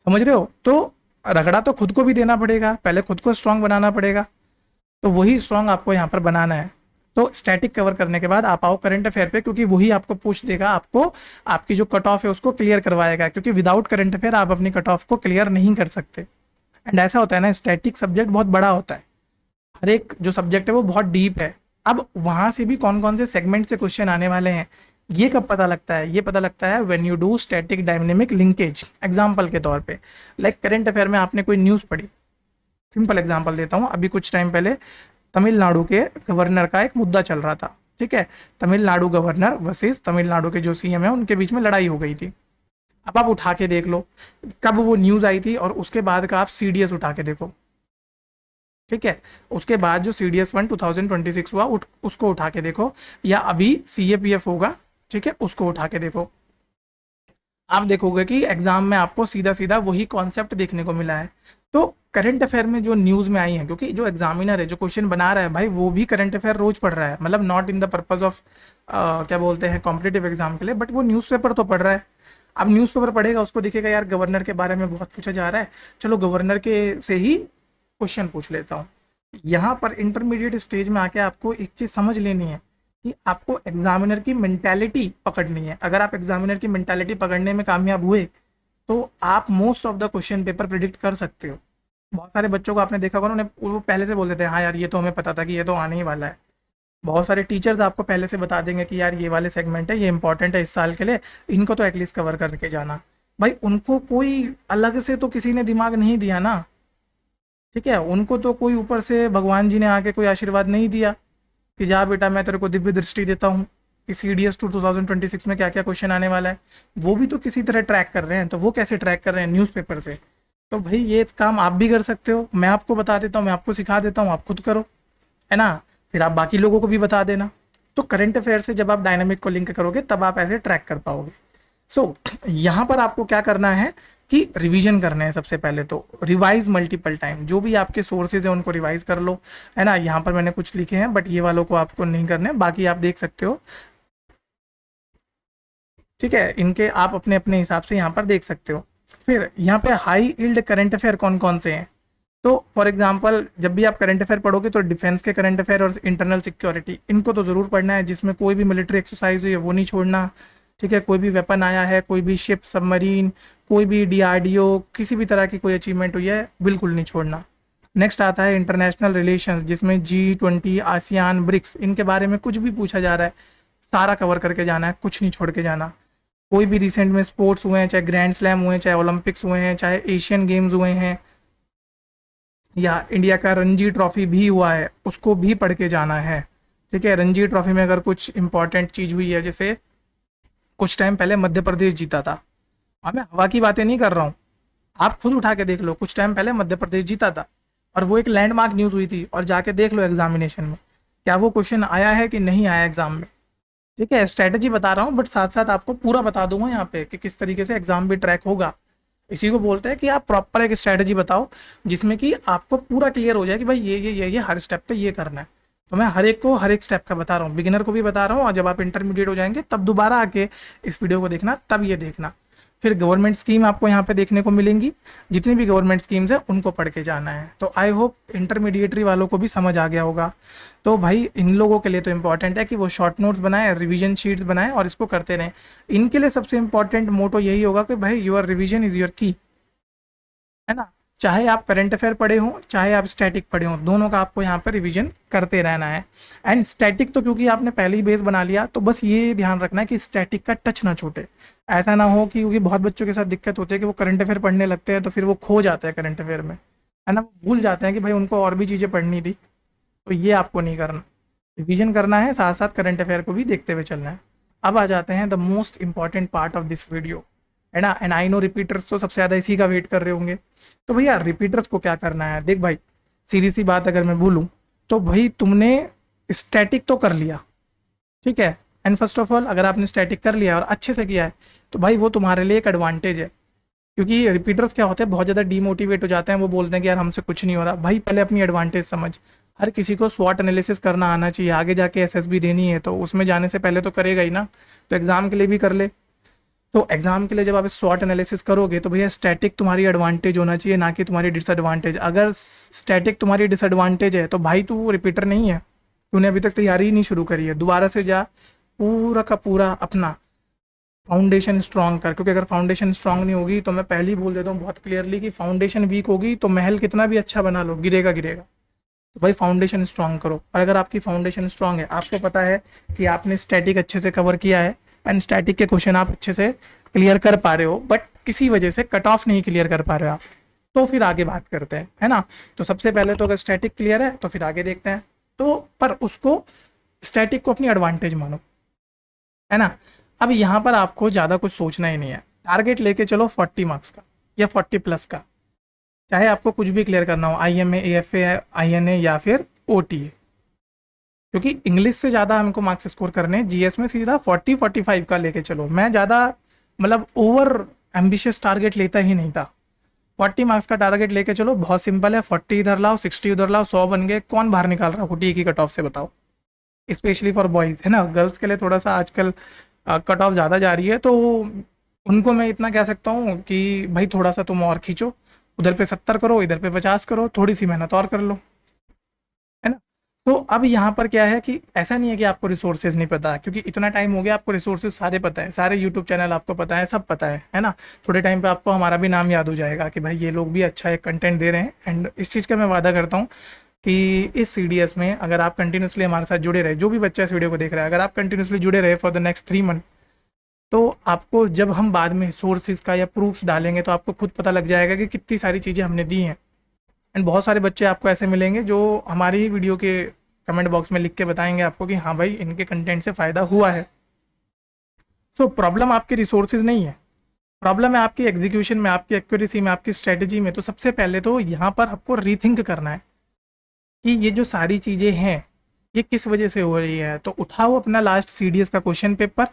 समझ रहे हो। तो रगड़ा तो खुद को भी देना पड़ेगा, पहले खुद को स्ट्रांग बनाना पड़ेगा। तो वही स्ट्रांग आपको यहाँ पर बनाना है। तो स्टैटिक कवर करने के बाद आप आओ करंट अफेयर पे, क्योंकि वही आपको पूछ देगा, आपको आपकी जो कट ऑफ है उसको क्लियर करवाएगा, क्योंकि विदाउट करंट अफेयर आप अपनी कट ऑफ को क्लियर नहीं कर सकते। एंड ऐसा होता है ना, स्टैटिक सब्जेक्ट बहुत बड़ा होता है, हर एक जो सब्जेक्ट है वो बहुत डीप है। अब वहां से भी कौन कौन से सेगमेंट से क्वेश्चन आने वाले हैं ये कब पता लगता है, ये पता लगता है when you do static dynamic linkage. Example के तौर पे लाइक करंट अफेयर में आपने कोई न्यूज़ पढ़ी, सिंपल एग्जांपल देता हूँ, अभी कुछ टाइम पहले तमिलनाडु के गवर्नर का एक मुद्दा चल रहा था, ठीक है। तमिलनाडु गवर्नर वर्सेस तमिलनाडु के जो सीएम है उनके बीच में लड़ाई हो गई थी। अब आप उठा के देख लो कब वो न्यूज़ आई थी और उसके बाद का आप सीडीएस उठा के देखो, ठीक है। उसके बाद जो CDS 1 2026 हुआ उसको उठा के देखो, या अभी CAPF होगा, ठीक है, उसको उठा के देखो। आप देखोगे कि एग्जाम में आपको सीधा सीधा वही कॉन्सेप्ट देखने को मिला है। तो करंट अफेयर में जो न्यूज़ में आई है, क्योंकि जो एग्जामिनर है जो क्वेश्चन बना रहा है भाई वो भी करंट अफेयर रोज पढ़ रहा है, मतलब not in the purpose of क्या बोलते हैं कॉम्पिटेटिव एग्जाम के लिए, बट वो न्यूज़पेपर तो पढ़ रहा है। अब न्यूज़पेपर पढ़ेगा उसको दिखेगा यार गवर्नर के बारे में बहुत पूछा जा रहा है, चलो गवर्नर के से ही क्वेश्चन पूछ लेता हूँ। यहाँ पर इंटरमीडिएट स्टेज में आके आपको एक चीज़ समझ लेनी है कि आपको एग्जामिनर की मेंटालिटी पकड़नी है। अगर आप एग्जामिनर की मेंटालिटी पकड़ने में कामयाब हुए तो आप most of the question paper predict कर सकते हो। बहुत सारे बच्चों को आपने देखा होगा, उन्होंने वो पहले से बोल देते हैं हाँ यार ये तो हमें पता था कि ये तो आने ही वाला है। बहुत सारे टीचर्स आपको पहले से बता देंगे कि यार ये वाले सेगमेंट है, ये इंपॉर्टेंट है इस साल के लिए, इनको तो एटलीस्ट कवर करके जाना। भाई उनको कोई अलग से तो किसी ने दिमाग नहीं दिया ना, ठीक है। उनको तो कोई ऊपर से भगवान जी ने आके कोई आशीर्वाद नहीं दिया कि जा बेटा मैं तेरे को दिव्य दृष्टि देता हूँ कि CDS 2 2026 में क्या क्या क्वेश्चन आने वाला है। वो भी तो किसी तरह ट्रैक कर रहे हैं, तो वो कैसे ट्रैक कर रहे हैं, न्यूज़पेपर से। तो भाई ये काम आप भी कर सकते हो, मैं आपको बता देता हूँ, मैं आपको सिखा देता हूँ, आप खुद करो, है ना। फिर आप बाकी लोगों को भी बता देना। तो करंट अफेयर से जब आप डायनामिक को लिंक करोगे तब आप ऐसे ट्रैक कर पाओगे। सो यहाँ पर आपको क्या करना है कि रिवीजन करना है। सबसे पहले तो रिवाइज मल्टीपल टाइम, जो भी आपके सोर्सेज हैं उनको रिवाइज कर लो, है ना। यहाँ पर मैंने कुछ लिखे हैं बट ये वालों को आपको नहीं करने, बाकी आप देख सकते हो, ठीक है। इनके आप अपने अपने हिसाब से यहाँ पर देख सकते हो। फिर यहाँ पे हाई यील्ड करंट अफेयर कौन कौन से हैं, तो फॉर एग्जांपल जब भी आप करंट अफेयर पढ़ोगे तो डिफेंस के करंट अफेयर और इंटरनल सिक्योरिटी इनको तो ज़रूर पढ़ना है, जिसमें कोई भी मिलिट्री एक्सरसाइज हुई है वो नहीं छोड़ना, ठीक है। कोई भी वेपन आया है, कोई भी शिप सबमरीन, कोई भी DRDO, किसी भी तरह की कोई अचीवमेंट हुई है बिल्कुल नहीं छोड़ना। नेक्स्ट आता है इंटरनेशनल रिलेशंस, जिसमें G20 आसियान ब्रिक्स इनके बारे में कुछ भी पूछा जा रहा है सारा कवर करके जाना है, कुछ नहीं छोड़ के जाना। कोई भी रिसेंट में स्पोर्ट्स हुए हैं, चाहे ग्रैंड स्लैम हुए हैं, चाहे ओलंपिक्स हुए हैं, चाहे एशियन गेम्स हुए हैं, या इंडिया का रणजी ट्रॉफी भी हुआ है उसको भी पढ़ के जाना है, ठीक है। रणजी ट्रॉफी में अगर कुछ इंपॉर्टेंट चीज़ हुई है, जैसे कुछ टाइम पहले मध्य प्रदेश जीता था, अब मैं हवा की बातें नहीं कर रहा हूँ, आप खुद उठा के देख लो, कुछ टाइम पहले मध्य प्रदेश जीता था और वो एक लैंडमार्क न्यूज़ हुई थी, और जाके देख लो एग्जामिनेशन में क्या वो क्वेश्चन आया है कि नहीं आया एग्जाम में, ठीक है। स्ट्रैटेजी बता रहा हूँ बट साथ साथ आपको पूरा बता दूंगा यहाँ पे कि किस तरीके से एग्जाम भी ट्रैक होगा। इसी को बोलते हैं कि आप प्रॉपर एक स्ट्रैटेजी बताओ जिसमें कि आपको पूरा क्लियर हो जाए कि भाई ये हर स्टेप पे ये करना है। तो मैं हर एक को हर एक स्टेप का बता रहा हूँ, बिगिनर को भी बता रहा हूँ, और जब आप इंटरमीडिएट हो जाएंगे तब दोबारा आके इस वीडियो को देखना, तब ये देखना। फिर गवर्नमेंट स्कीम आपको यहाँ पे देखने को मिलेंगी, जितनी भी गवर्नमेंट स्कीम्स है उनको पढ़ के जाना है। तो आई होप इंटरमीडिएटरी वालों को भी समझ आ गया होगा। तो भाई इन लोगों के लिए तो इम्पॉर्टेंट है कि वो शॉर्ट नोट्स बनाएं, रिवीजन शीट्स बनाएं और इसको करते रहें। इनके लिए सबसे इंपॉर्टेंट मोटो यही होगा कि भाई योर रिवीजन इज़ योर की, है ना। चाहे आप करंट अफेयर पढ़े हों, चाहे आप स्टैटिक पढ़े हों, दोनों का आपको यहाँ पर रिवीजन करते रहना है। एंड स्टैटिक तो क्योंकि आपने पहले ही बेस बना लिया, तो बस ये ध्यान रखना है कि स्टैटिक का टच ना छूटे। ऐसा ना हो कि, क्योंकि बहुत बच्चों के साथ दिक्कत होती है कि वो करंट अफेयर पढ़ने लगते हैं तो फिर वो खो जाते हैं करंट अफेयर में, है ना। भूल जाते हैं कि भाई उनको और भी चीज़ें पढ़नी थी। तो ये आपको नहीं करना, रिवीजन करना है, साथ साथ करंट अफेयर को भी देखते हुए चलना है। अब आ जाते हैं the most important part of this video, है ना। एंड आई नो रिपीटर्स तो सबसे ज़्यादा इसी का वेट कर रहे होंगे। तो भैया रिपीटर्स को क्या करना है, देख भाई सीधी सी बात अगर मैं बोलूँ तो भाई तुमने स्टैटिक तो कर लिया, ठीक है, एंड फर्स्ट ऑफ ऑल अगर आपने स्टैटिक कर लिया और अच्छे से किया है तो भाई वो तुम्हारे लिए एक एडवांटेज है, क्योंकि रिपीटर्स क्या होते हैं बहुत ज़्यादा डीमोटिवेट हो जाते हैं, वो बोलते हैं कि यार हमसे कुछ नहीं हो रहा। भाई पहले अपनी एडवांटेज समझ। हर किसी को स्वॉट एनालिसिस करना आना चाहिए, आगे जाके एसएसबी देनी है तो उसमें जाने से पहले तो करेगा ही ना, तो एग्जाम के लिए भी कर ले। तो एग्जाम के लिए जब आप स्वॉट एनालिसिस करोगे तो भैया स्टैटिक तुम्हारी एडवांटेज होना चाहिए, ना कि तुम्हारी डिसएडवांटेज। अगर स्टैटिक तुम्हारी डिसएडवांटेज है तो भाई तू रिपीटर नहीं है, तूने अभी तक तैयारी ही नहीं शुरू करी है। दोबारा से जा, पूरा का पूरा अपना फाउंडेशन स्ट्रांग कर, क्योंकि अगर फाउंडेशन स्ट्रांग नहीं होगी तो मैं पहले ही बोल देता हूँ बहुत क्लियरली कि फाउंडेशन वीक होगी तो महल कितना भी अच्छा बना लो गिरेगा गिरेगा। तो भाई फाउंडेशन स्ट्रांग करो, और अगर आपकी फाउंडेशन स्ट्रांग है, आपको पता है कि आपने स्टैटिक अच्छे से कवर किया है एंड स्टैटिक के क्वेश्चन आप अच्छे से क्लियर कर पा रहे हो, बट किसी वजह से कट ऑफ नहीं क्लियर कर पा रहे हो आप, तो फिर आगे बात करते हैं, है ना। तो सबसे पहले तो अगर स्टैटिक क्लियर है तो फिर आगे देखते हैं। तो पर उसको स्टैटिक को अपनी एडवांटेज मानो, है ना। अब यहाँ पर आपको ज़्यादा कुछ सोचना ही नहीं है, टारगेट लेके चलो 40 मार्क्स का या 40 प्लस का, चाहे आपको कुछ भी क्लियर करना हो, IMA, AFA, INA या फिर OTA, क्योंकि इंग्लिश से ज़्यादा हमको मार्क्स स्कोर करने, GS में सीधा 40-45 का लेके चलो। मैं ज़्यादा मतलब ओवर एम्बिशियस टारगेट लेता ही नहीं था। 40 मार्क्स का टारगेट लेके चलो, बहुत सिंपल है, 40 इधर लाओ, 60 उधर लाओ, 100 बन गए। कौन बाहर निकाल रहा है 40 की कट ऑफ से, बताओ। स्पेशली फॉर बॉयज़, है ना। गर्ल्स के लिए थोड़ा सा आजकल कट ऑफ ज़्यादा जा रही है, तो उनको मैं इतना कह सकता हूँ कि भाई थोड़ा सा तुम और खींचो, उधर पे 70 करो, इधर पे 50 करो, थोड़ी सी मेहनत और कर लो, है ना। तो अब यहाँ पर क्या है कि ऐसा नहीं है कि आपको रिसोर्सेज नहीं पता, क्योंकि इतना टाइम हो गया आपको रिसोर्सेज सारे पता है, सारे यूट्यूब चैनल आपको पता है, सब पता है ना। थोड़े टाइम पे आपको हमारा भी नाम याद हो जाएगा कि भाई ये लोग भी अच्छा एक कंटेंट दे रहे हैं। एंड इस चीज़ का मैं वादा करता हूँ कि इस CDS में अगर आप कंटिन्यूसली हमारे साथ जुड़े रहे, जो भी बच्चा इस वीडियो को देख रहा है, अगर आप कंटिन्यूसली जुड़े रहे फॉर द नेक्स्ट 3 मंथ, तो आपको जब हम बाद में सोर्सेज का या प्रूफ्स डालेंगे तो आपको खुद पता लग जाएगा कि कितनी सारी चीज़ें हमने दी हैं। एंड बहुत सारे बच्चे आपको ऐसे मिलेंगे जो हमारी वीडियो के कमेंट बॉक्स में लिख के बताएंगे आपको कि हाँ भाई इनके कंटेंट से फ़ायदा हुआ है। सो प्रॉब्लम आपके रिसोर्सेज नहीं है, प्रॉब्लम है आपकी एग्जीक्यूशन में, आपकी एक्यूरेसी में, आपकी स्ट्रेटजी में। तो सबसे पहले तो यहाँ पर आपको रीथिंक करना है कि ये जो सारी चीज़ें हैं ये किस वजह से हो रही है। तो उठाओ अपना लास्ट CDS का क्वेश्चन पेपर,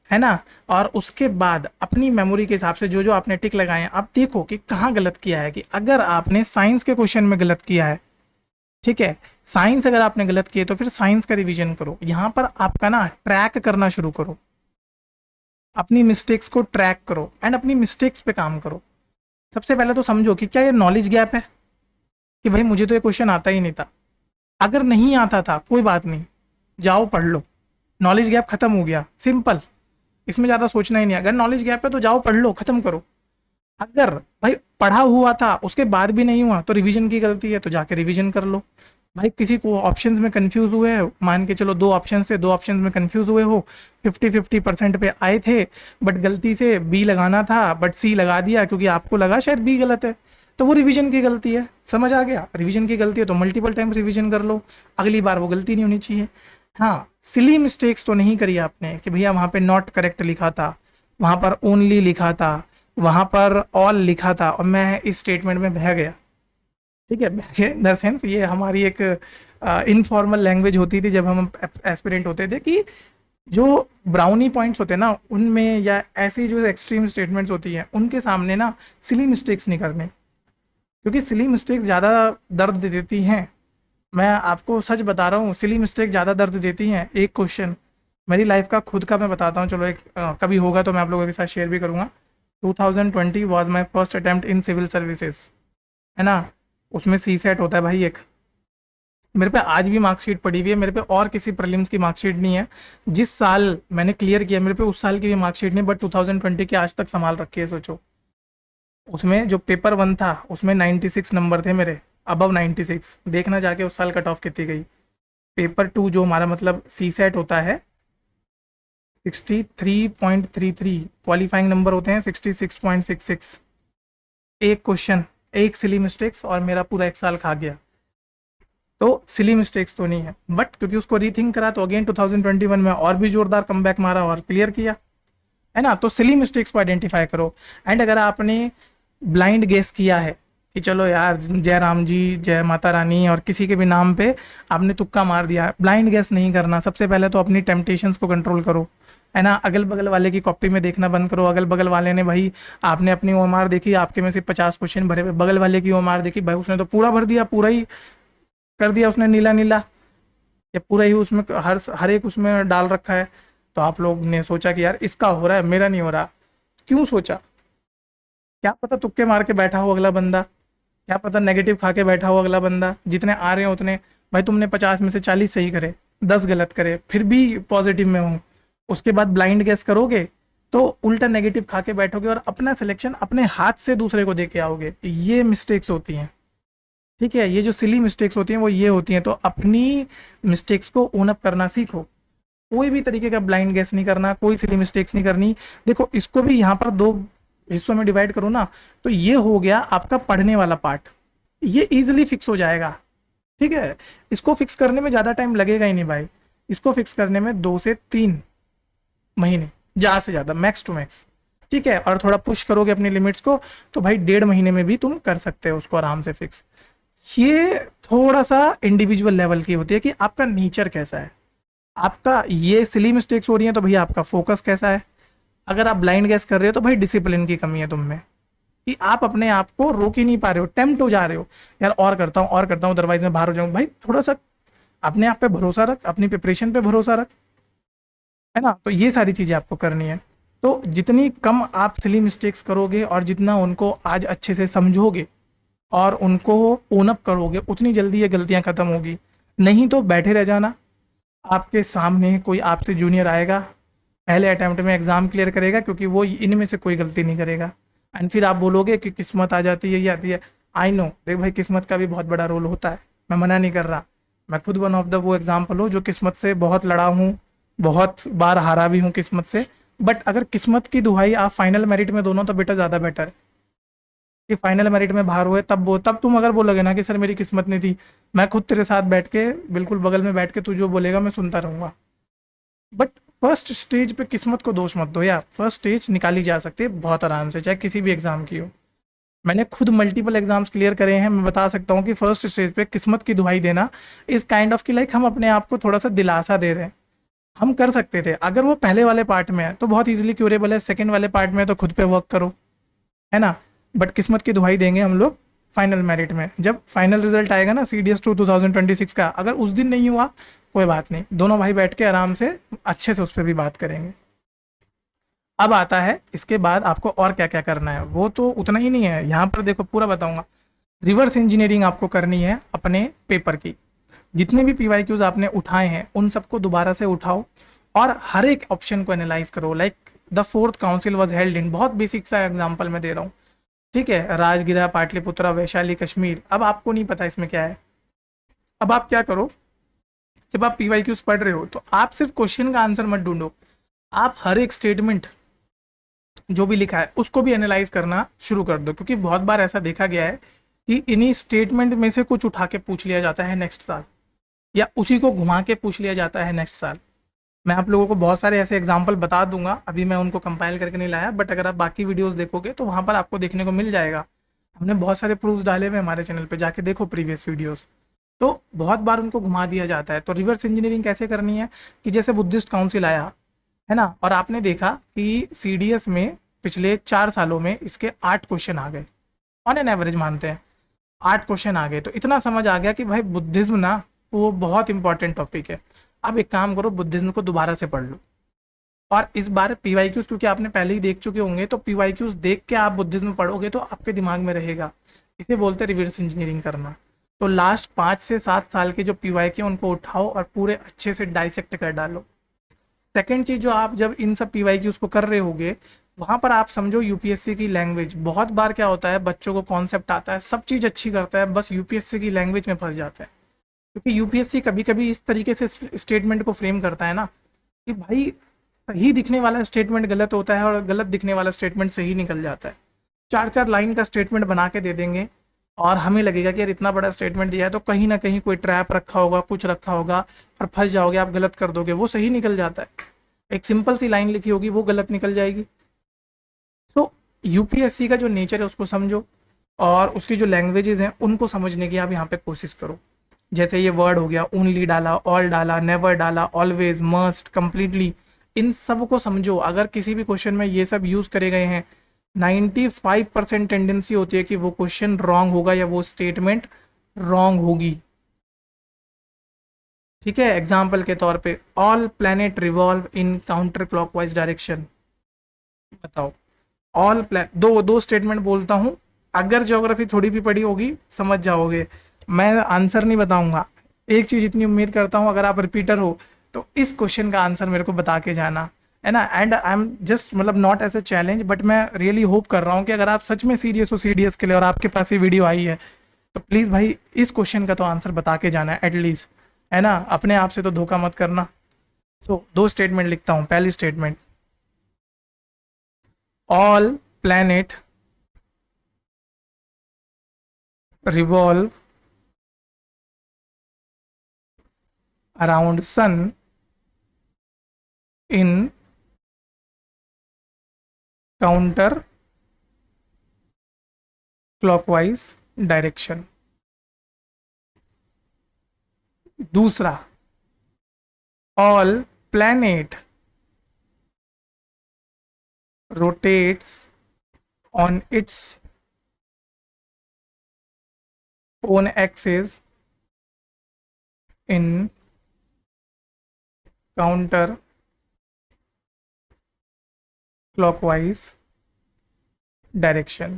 है ना, और उसके बाद अपनी मेमोरी के हिसाब से जो जो आपने टिक लगाए हैं आप देखो कि कहाँ गलत किया है। कि अगर आपने साइंस के क्वेश्चन में गलत किया है, ठीक है, साइंस अगर आपने गलत किए तो फिर साइंस का रिवीजन करो। यहाँ पर आपका ना ट्रैक करना शुरू करो, अपनी मिस्टेक्स को ट्रैक करो एंड अपनी मिस्टेक्स पे काम करो। सबसे पहले तो समझो कि क्या ये नॉलेज गैप है, कि भाई मुझे तो ये क्वेश्चन आता ही नहीं था। अगर नहीं आता था कोई बात नहीं, जाओ पढ़ लो, नॉलेज गैप खत्म हो गया, सिंपल, इसमें ज़्यादा सोचना ही नहीं। अगर नॉलेज गैप है तो जाओ पढ़ लो, खत्म करो। अगर भाई पढ़ा हुआ था उसके बाद भी नहीं हुआ तो रिवीजन की गलती है, तो जाके रिवीजन कर लो। भाई किसी को ऑप्शंस में कंफ्यूज हुए हैं, मान के चलो 2 ऑप्शन थे, 2 ऑप्शन में कंफ्यूज हुए हो, 50-50% पे आए थे, बट गलती से B लगाना था बट C लगा दिया क्योंकि आपको लगा शायद B गलत है, तो वो रिवीजन की गलती है। समझ आ गया, रिवीजन की गलती है तो मल्टीपल टाइम रिवीजन कर लो, अगली बार वो गलती नहीं होनी चाहिए। हाँ, सिली मिस्टेक्स तो नहीं करी आपने कि भैया वहाँ पे नॉट करेक्ट लिखा था, वहाँ पर ओनली लिखा था, वहाँ पर ऑल लिखा था और मैं इस स्टेटमेंट में बह गया। ठीक है, इन द सेंस ये हमारी एक इनफॉर्मल लैंग्वेज होती थी जब हम एस्पिरेंट होते थे, कि जो ब्राउनी पॉइंट्स होते हैं ना उनमें, या ऐसी जो एक्सट्रीम स्टेटमेंट्स होती हैं उनके सामने ना सिली मिस्टेक्स नहीं करने, क्योंकि सिली मिस्टेक्स ज़्यादा दर्द दे देती हैं। मैं आपको सच बता रहा हूँ, सिली मिस्टेक ज़्यादा दर्द देती हैं। एक क्वेश्चन मेरी लाइफ का खुद का मैं बताता हूँ, चलो एक कभी होगा तो मैं आप लोगों के साथ शेयर भी करूँगा। 2020 was my first attempt in civil services, है ना। उसमें CSAT होता है भाई एक, मेरे पे आज भी मार्कशीट पड़ी हुई है, मेरे पे और किसी प्रीलिम्स की मार्कशीट नहीं है। जिस साल मैंने क्लियर किया मेरे पे उस साल की भी मार्कशीट नहीं, बट 2020 की आज तक संभाल रखी है। सोचो, उसमें जो पेपर 1 था उसमें 96 नंबर थे मेरे, अबव 96। देखना जाके उस साल कट ऑफ कितनी गई। पेपर 2 जो हमारा मतलब CSAT होता है 63.33, क्वालिफाइंग नंबर होते हैं 66.66। एक क्वेश्चन, एक सिली मिस्टेक्स और मेरा पूरा 1 साल खा गया। तो सिली मिस्टेक्स तो नहीं है, बट क्योंकि उसको रीथिंक करा तो अगेन 2021 में और भी जोरदार कमबैक मारा और क्लियर किया, है ना। तो सिली मिस्टेक्स को आइडेंटिफाई करो। एंड अगर आपने ब्लाइंड गेस किया है कि चलो यार जय राम जी, जय माता रानी और किसी के भी नाम पे आपने तुक्का मार दिया। ब्लाइंड गैस नहीं करना। सबसे पहले तो अपनी टेम्पटेशंस को कंट्रोल करो, है ना। अगल बगल वाले की कॉपी में देखना बंद करो। अगल बगल वाले ने भाई, आपने अपनी ओएमआर देखी, आपके में से 50 क्वेश्चन भरे हुए, बगल वाले की ओएमआर देखी, भाई उसने तो पूरा भर दिया, पूरा ही कर दिया उसने नीला नीला, या पूरा ही उसमें हर एक उसमें डाल रखा है। तो आप लोग ने सोचा कि यार इसका हो रहा है, मेरा नहीं हो रहा। क्यों सोचा? क्या पता तुक्के मार के बैठा हो अगला बंदा, क्या पता नेगेटिव खा के बैठा हो अगला बंदा। जितने आ रहे हो उतने, भाई तुमने 50 में से 40 सही करे, 10 गलत करे, फिर भी पॉजिटिव में हो, उसके बाद ब्लाइंड गेस करोगे तो उल्टा नेगेटिव खा के बैठोगे और अपना सिलेक्शन अपने हाथ से दूसरे को दे के आओगे। ये मिस्टेक्स होती हैं, ठीक है। ये जो सिली मिस्टेक्स होती हैं वो ये होती हैं। तो अपनी मिस्टेक्स को ओन अप करना सीखो। कोई भी तरीके का ब्लाइंड गेस नहीं करना, कोई सिली मिस्टेक्स नहीं करनी। देखो इसको भी यहाँ पर दो हिस्सों में डिवाइड करो ना, तो ये हो गया आपका पढ़ने वाला पार्ट, ये इजीली फिक्स हो जाएगा, ठीक है। इसको फिक्स करने में ज़्यादा टाइम लगेगा ही नहीं भाई। इसको फिक्स करने में 2 से 3 महीने, ज़्यादा से ज़्यादा, मैक्स टू मैक्स, ठीक है। और थोड़ा पुश करोगे अपनी लिमिट्स को तो भाई 1.5 महीने में भी तुम कर सकते हो उसको आराम से फिक्स। ये थोड़ा सा इंडिविजुअल लेवल की होती है कि आपका नेचर कैसा है, आपका ये सिली मिस्टेक्स हो रही हैं तो भैया आपका फोकस कैसा है। अगर आप ब्लाइंड गैस कर रहे हो तो भाई डिसिप्लिन की कमी है तुम में, कि आप अपने आप को रोक ही नहीं पा रहे हो, टेम्प्ट हो जा रहे हो, यार और करता हूँ और करता हूँ अदरवाइज मैं बाहर हो जाऊँ। भाई थोड़ा सा अपने आप पे भरोसा रख, अपनी प्रिपरेशन पे भरोसा रख, है ना। तो ये सारी चीज़ें आपको करनी है। तो जितनी कम आप सिली मिस्टेक्स करोगे और जितना उनको आज अच्छे से समझोगे और उनको ओन अप करोगे, उतनी जल्दी ये गलतियां खत्म होगी। नहीं तो बैठे रह जाना, आपके सामने कोई आपसे जूनियर आएगा, पहले अटेम्प्ट में एग्ज़ाम क्लियर करेगा क्योंकि वो इनमें से कोई गलती नहीं करेगा, एंड फिर आप बोलोगे कि किस्मत आ जाती है, ये आती है। आई नो, देख भाई किस्मत का भी बहुत बड़ा रोल होता है, मैं मना नहीं कर रहा। मैं खुद वन ऑफ द वो एग्जाम्पल हूँ जो किस्मत से बहुत लड़ा हूँ, बहुत बार हारा भी हूँ किस्मत से। बट अगर किस्मत की दुहाई आप फाइनल मेरिट में दोनों तो बेटा ज़्यादा बेटर है कि फाइनल मेरिट में बाहर हुए। तब तुम अगर बोलोगे ना कि सर मेरी किस्मत नहीं थी, मैं खुद तेरे साथ बैठ के बिल्कुल बगल में बैठ के तू जो बोलेगा मैं सुनता रहूँगा। बट फर्स्ट स्टेज पे किस्मत को दोष मत दो यार, फर्स्ट स्टेज निकाली जा सकती है बहुत आराम से, चाहे किसी भी एग्जाम की हो। मैंने खुद मल्टीपल एग्जाम्स क्लियर करे हैं, मैं बता सकता हूँ कि फर्स्ट स्टेज पे किस्मत की दुहाई देना इस काइंड ऑफ की लाइक हम अपने आप को थोड़ा सा दिलासा दे रहे हैं, हम कर सकते थे। अगर वो पहले वाले पार्ट में है तो बहुत इजीली क्यूरेबल है, सेकंड वाले पार्ट में तो खुद पे वर्क करो, है ना। बट किस्मत की दुहाई देंगे हम लोग फाइनल मेरिट में, जब फाइनल रिजल्ट आएगा ना CDS 2 2026 का। अगर उस दिन नहीं हुआ कोई बात नहीं, दोनों भाई बैठ के आराम से अच्छे से उस पर भी बात करेंगे। अब आता है इसके बाद आपको और क्या क्या करना है, वो तो उतना ही नहीं है, यहाँ पर देखो पूरा बताऊंगा। रिवर्स इंजीनियरिंग आपको करनी है अपने पेपर की। जितने भी PYQs आपने उठाए हैं उन सबको दोबारा से उठाओ और हर एक ऑप्शन को एनालाइज करो। Like the 4th council was held in, बहुत बेसिक सा एग्जाम्पल मैं दे रहा हूँ, ठीक है। राजगिरा, पाटलिपुत्रा, वैशाली, कश्मीर। अब आपको नहीं पता इसमें क्या है। अब आप क्या करो, जब आप PYQs पढ़ रहे हो तो आप सिर्फ क्वेश्चन का आंसर मत ढूंढो, आप हर एक स्टेटमेंट जो भी लिखा है उसको भी एनालाइज करना शुरू कर दो। क्योंकि बहुत बार ऐसा देखा गया है कि इन्हीं स्टेटमेंट में से कुछ उठा के पूछ लिया जाता है नेक्स्ट साल, या उसी को घुमा के पूछ लिया जाता है नेक्स्ट साल। मैं आप लोगों को बहुत सारे ऐसे एग्जाम्पल बता दूंगा, अभी मैं उनको कंपाइल करके नहीं लाया, बट अगर आप बाकी वीडियोस देखोगे तो वहाँ पर आपको देखने को मिल जाएगा। हमने बहुत सारे प्रूफ्स डाले हुए हमारे चैनल पे, जाके देखो प्रीवियस वीडियोस। तो बहुत बार उनको घुमा दिया जाता है। तो रिवर्स इंजीनियरिंग कैसे करनी है कि जैसे बुद्धिस्ट काउंसिल आया है ना, और आपने देखा कि CDS में पिछले 4 सालों में इसके 8 क्वेश्चन आ गए, ऑन एन एवरेज मानते हैं 8 क्वेश्चन आ गए। तो इतना समझ आ गया कि भाई बुद्धिज्म ना वो बहुत इंपॉर्टेंट टॉपिक है। अब एक काम करो, बुद्धिज्म को दोबारा से पढ़ लो, और इस बार PYQs क्योंकि आपने पहले ही देख चुके होंगे तो PYQs देख के आप बुद्धिज्म पढ़ोगे तो आपके दिमाग में रहेगा। इसे बोलते हैं रिवर्स इंजीनियरिंग करना। तो लास्ट 5 से 7 साल के जो PYQ उनको उठाओ और पूरे अच्छे से डाइसेक्ट कर डालो। सेकेंड चीज़, जो आप जब इन सब PYQs को कर रहे होगे वहाँ पर आप समझो UPSC की लैंग्वेज। बहुत बार क्या होता है, बच्चों को कॉन्सेप्ट आता है, सब चीज़ अच्छी करता है, बस UPSC की लैंग्वेज में फंस जाता है। क्योंकि UPSC कभी कभी इस तरीके से स्टेटमेंट को फ्रेम करता है ना कि भाई सही दिखने वाला स्टेटमेंट गलत होता है और गलत दिखने वाला स्टेटमेंट सही निकल जाता है। 4-4 लाइन का स्टेटमेंट बना के दे देंगे और हमें लगेगा कि यार इतना बड़ा स्टेटमेंट दिया है तो कहीं ना कहीं कोई ट्रैप रखा होगा, कुछ रखा होगा, और फंस जाओगे, आप गलत कर दोगे, वो सही निकल जाता है। एक सिंपल सी लाइन लिखी होगी वो गलत निकल जाएगी। सो UPSC का जो नेचर है उसको समझो, और उसकी जो लैंग्वेजेस हैं उनको समझने की आप यहाँ पे कोशिश करो। जैसे ये वर्ड हो गया, ओनली डाला, ऑल डाला, नेवर डाला, ऑलवेज, मस्ट, कंप्लीटली, इन सब को समझो। अगर किसी भी क्वेश्चन में ये सब यूज करे गए हैं, 95% टेंडेंसी होती है कि वो क्वेश्चन रॉन्ग होगा या वो स्टेटमेंट रॉन्ग होगी। ठीक है, एग्जाम्पल के तौर पे all planet revolve in counter clockwise direction. बताओ, ऑल प्लान, दो दो स्टेटमेंट बोलता हूं, अगर ज्योग्राफी थोड़ी भी पढ़ी होगी समझ जाओगे। मैं आंसर नहीं बताऊंगा, एक चीज इतनी उम्मीद करता हूं, अगर आप रिपीटर हो तो इस क्वेश्चन का आंसर मेरे को बता के जाना, है ना। एंड आई एम जस्ट मतलब not as a challenge, but मैं रियली होप कर रहा हूँ कि अगर आप सच में सीरियस हो सीडीएस के लिए और आपके पास ये वीडियो आई है, तो प्लीज़ भाई इस क्वेश्चन का तो आंसर बता के जाना है एटलीस्ट, है ना। अपने आप से तो धोखा मत करना। सो दो स्टेटमेंट लिखता हूँ। पहली statement, all planet revolve around sun in counter clockwise direction। दूसरा, all planet rotates on its own axis in counter clockwise direction.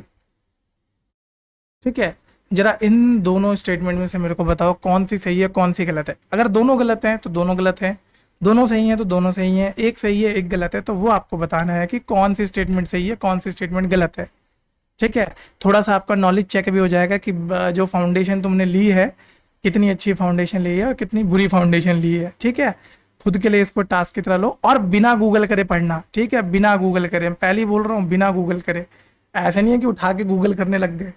ठीक है, जरा इन दोनों स्टेटमेंट में से मेरे को बताओ कौन सी सही है कौन सी गलत है। अगर दोनों गलत हैं तो दोनों गलत हैं, दोनों सही हैं तो दोनों सही हैं, एक सही है एक गलत है, तो वो आपको बताना है कि कौन सी स्टेटमेंट सही है कौन सी स्टेटमेंट गलत है। ठीक है, थोड़ा सा आपका नॉलेज चेक भी हो जाएगा कि जो फाउंडेशन तुमने ली है कितनी अच्छी फाउंडेशन ली है और कितनी बुरी फाउंडेशन ली है। ठीक है, खुद के लिए इसको टास्क की तरह लो और बिना गूगल करे पढ़ना। ठीक है, बिना गूगल करे, पहले ही बोल रहा हूँ बिना गूगल करे। ऐसा नहीं है कि उठा के गूगल करने लग गए।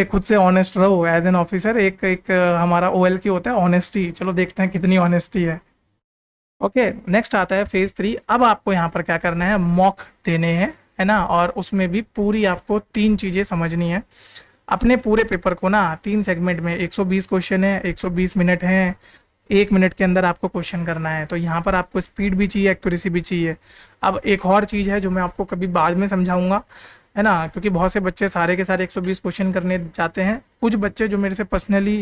खुद से ऑनेस्ट रहो एज एन ऑफिसर। एक एक हमारा ओएल की होता है ऑनेस्टी। चलो देखते हैं कितनी ऑनेस्टी है। ओके, नेक्स्ट आता है फेज 3। अब आपको यहाँ पर क्या करना है, मॉक देने हैं, है ना। और उसमें भी पूरी आपको 3 चीज़ें समझनी है। अपने पूरे पेपर को ना 3 सेगमेंट में, 120 क्वेश्चन है, 120 मिनट हैं, 1 मिनट के अंदर आपको क्वेश्चन करना है। तो यहाँ पर आपको स्पीड भी चाहिए, एक्यूरेसी भी चाहिए। अब एक और चीज़ है जो मैं आपको कभी बाद में समझाऊंगा, है ना, क्योंकि बहुत से बच्चे सारे के सारे 120 क्वेश्चन करने जाते हैं। कुछ बच्चे जो मेरे से पर्सनली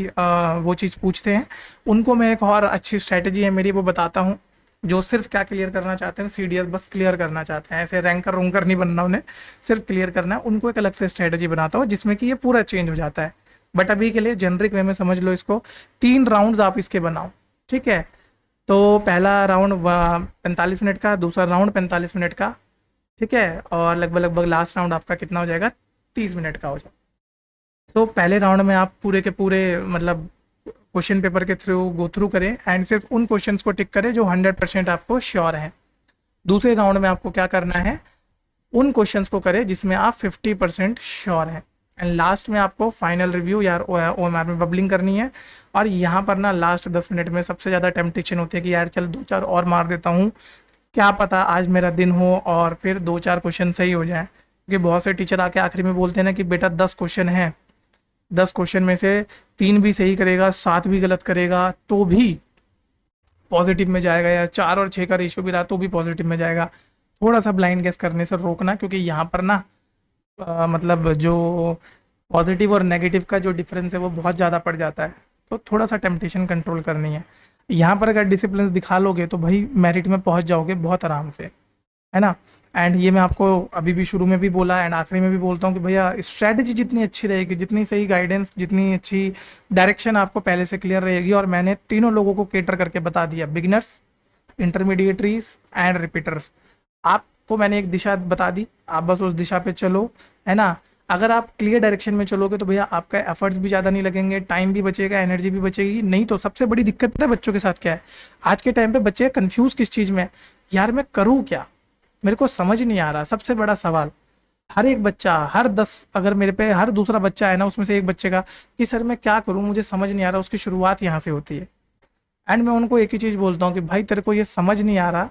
वो चीज़ पूछते हैं, उनको मैं एक और अच्छी स्ट्रैटेजी है मेरी वो बताता हूँ। जो सिर्फ क्या क्लियर करना चाहते हैं, सीडीएस बस क्लियर करना चाहते हैं, ऐसे रैंकर रूंकर नहीं बनना उन्हें, सिर्फ क्लियर करना है, उनको एक अलग से स्ट्रैटेजी बनाता हूँ जिसमें कि ये पूरा चेंज हो जाता है। बट अभी के लिए जेनरिक वे में समझ लो इसको। 3 राउंड्स आप इसके बनाओ। ठीक है, तो पहला राउंड 45 मिनट का, दूसरा राउंड 45 मिनट का। ठीक है, और लगभग लगभग लास्ट राउंड आपका कितना हो जाएगा, 30 मिनट का हो जाएगा। तो पहले राउंड में आप पूरे के पूरे मतलब क्वेश्चन पेपर के थ्रू गो थ्रू करें एंड सिर्फ उन क्वेश्चंस को टिक करें जो 100% आपको श्योर हैं। दूसरे राउंड में आपको क्या करना है, उन क्वेश्चंस को करें जिसमें आप 50% श्योर हैं। एंड लास्ट में आपको फाइनल रिव्यू या ओएमआर में बबलिंग करनी है। और यहाँ पर ना लास्ट 10 मिनट में सबसे ज़्यादा टेम्पटेशन होती है कि यार चल 2-4 और मार देता हूँ, क्या पता आज मेरा दिन हो और फिर 2-4 क्वेश्चन सही हो जाए। क्योंकि बहुत से टीचर आके आखिरी में बोलते हैं ना कि बेटा 10 क्वेश्चन हैं, 10 क्वेश्चन में से 3 भी सही करेगा, 7 भी गलत करेगा तो भी पॉजिटिव में जाएगा, या 4 और 6 का रेशियो भी रहा तो भी पॉजिटिव में जाएगा। थोड़ा सा ब्लाइंड गेस करने से रोकना, क्योंकि यहाँ पर ना मतलब जो पॉजिटिव और नेगेटिव का जो डिफरेंस है वो बहुत ज़्यादा पड़ जाता है। तो थोड़ा सा टेम्पटेशन कंट्रोल करनी है। यहाँ पर अगर डिसिप्लिन दिखा लोगे तो भाई मेरिट में पहुँच जाओगे बहुत आराम से, है ना। एंड ये मैं आपको अभी भी शुरू में भी बोला एंड आखिरी में भी बोलता हूँ कि भैया स्ट्रैटेजी जितनी अच्छी रहेगी, जितनी सही गाइडेंस, जितनी अच्छी डायरेक्शन आपको पहले से क्लियर रहेगी, और मैंने तीनों लोगों को केटर करके बता दिया, बिगिनर्स, इंटरमीडिएटरीज एंड रिपीटर्स। आपको मैंने एक दिशा बता दी, आप बस उस दिशा पे चलो, है ना। अगर आप क्लियर डायरेक्शन में चलोगे तो भैया आपका एफर्ट्स भी ज़्यादा नहीं लगेंगे, टाइम भी बचेगा, एनर्जी भी बचेगी। नहीं तो सबसे बड़ी दिक्कत पता है बच्चों के साथ क्या है, आज के टाइम पे बच्चे कंफ्यूज किस चीज़ में है, यार मैं करूँ क्या, मेरे को समझ नहीं आ रहा। सबसे बड़ा सवाल हर एक बच्चा, हर 10 अगर मेरे पे हर दूसरा बच्चा है ना, उसमें से एक बच्चे का कि सर मैं क्या करूं मुझे समझ नहीं आ रहा, उसकी शुरुआत यहाँ से होती है। एंड मैं उनको एक ही चीज़ बोलता हूँ कि भाई तेरे को ये समझ नहीं आ रहा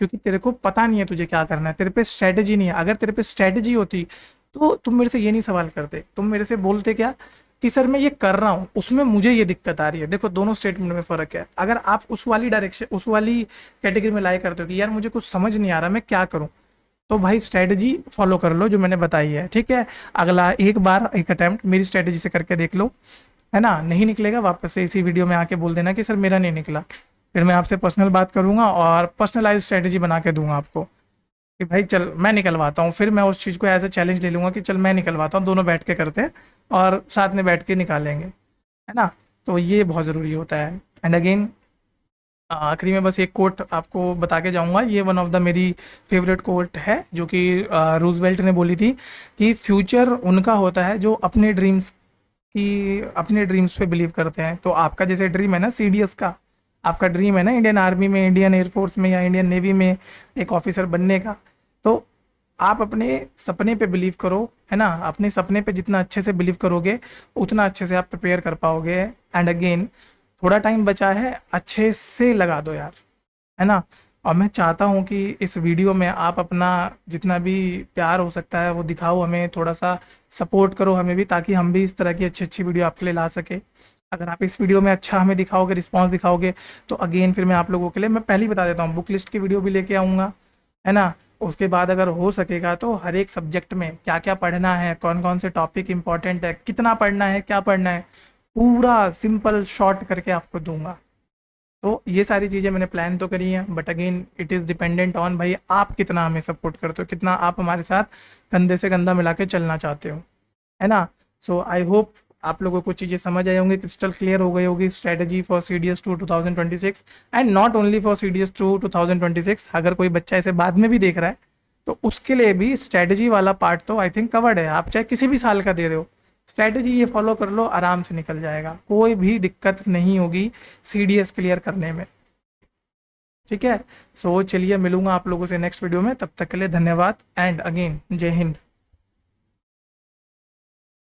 क्योंकि तेरे को पता नहीं है तुझे क्या करना है, तेरे पे स्ट्रैटेजी नहीं है। अगर तेरे पे स्ट्रैटेजी होती तो तुम मेरे से ये नहीं सवाल करते, तुम मेरे से बोलते क्या कि सर मैं ये कर रहा हूँ, उसमें मुझे ये दिक्कत आ रही है। देखो दोनों स्टेटमेंट में फ़र्क है। अगर आप उस वाली डायरेक्शन, उस वाली कैटेगरी में लाई करते हो कि यार मुझे कुछ समझ नहीं आ रहा मैं क्या करूँ, तो भाई स्ट्रैटेजी फॉलो कर लो जो मैंने बताई है, ठीक है। अगला एक बार एक अटैम्प्ट मेरी स्ट्रैटेजी से करके देख लो, है ना। नहीं निकलेगा वापस से इसी वीडियो में आके बोल देना कि सर मेरा नहीं निकला, फिर मैं आपसे पर्सनल बात करूंगा और पर्सनलाइज स्ट्रैटेजी बना के दूंगा आपको कि भाई चल मैं निकलवाता हूँ। फिर मैं उस चीज़ को एज अ चैलेंज ले लूँगा कि चल मैं निकलवाता हूँ, दोनों बैठ के करते हैं और साथ में बैठ के निकालेंगे, है ना। तो ये बहुत ज़रूरी होता है। एंड अगेन आखिरी में बस एक कोट आपको बता के जाऊंगा, ये वन ऑफ द मेरी फेवरेट कोट है जो कि रूजवेल्ट ने बोली थी कि फ्यूचर उनका होता है जो अपने ड्रीम्स पे बिलीव करते हैं। तो आपका जैसे ड्रीम है ना सीडीएस का, आपका ड्रीम है ना इंडियन आर्मी में, इंडियन एयरफोर्स में या इंडियन नेवी में एक ऑफिसर बनने का, तो आप अपने सपने पे बिलीव करो, है ना। अपने सपने पे जितना अच्छे से बिलीव करोगे उतना अच्छे से आप प्रिपेयर कर पाओगे। एंड अगेन थोड़ा टाइम बचा है, अच्छे से लगा दो यार, है ना। और मैं चाहता हूँ कि इस वीडियो में आप अपना जितना भी प्यार हो सकता है वो दिखाओ, हमें थोड़ा सा सपोर्ट करो हमें भी, ताकि हम भी इस तरह की अच्छी अच्छी वीडियो आपके लिए ला सके। अगर आप इस वीडियो में अच्छा हमें दिखाओगे, रिस्पांस दिखाओगे, तो अगेन फिर मैं आप लोगों के लिए, मैं पहले ही बता देता हूँ, बुक लिस्ट की वीडियो भी लेके आऊँगा, है ना। उसके बाद अगर हो सकेगा तो हर एक सब्जेक्ट में क्या क्या पढ़ना है, कौन कौन से टॉपिक इंपॉर्टेंट है, कितना पढ़ना है, क्या पढ़ना है, पूरा सिंपल शॉर्ट करके आपको दूंगा। तो ये सारी चीज़ें मैंने प्लान तो करी हैं, but again it is dependent on भाई आप कितना हमें सपोर्ट करते हो, कितना आप हमारे साथ कंधे से कंधा मिला के चलना चाहते हो, है ना। सो आई होप आप लोगों को चीज़ें समझ आई होंगी, क्रिस्टल क्लियर हो गई होगी strategy for CDS2 2026 and not only for CDS2 2026। अगर कोई बच्चा इसे बाद में भी देख रहा है तो उसके लिए भी स्ट्रेटजी वाला पार्ट तो आई थिंक कवर्ड है। आप चाहे किसी भी साल का दे रहे हो, स्ट्रैटेजी ये फॉलो कर लो, आराम से निकल जाएगा, कोई भी दिक्कत नहीं होगी CDS क्लियर करने में, ठीक है। सो चलिए मिलूंगा आप लोगों से नेक्स्ट वीडियो में, तब तक के लिए धन्यवाद एंड अगेन जय हिंद।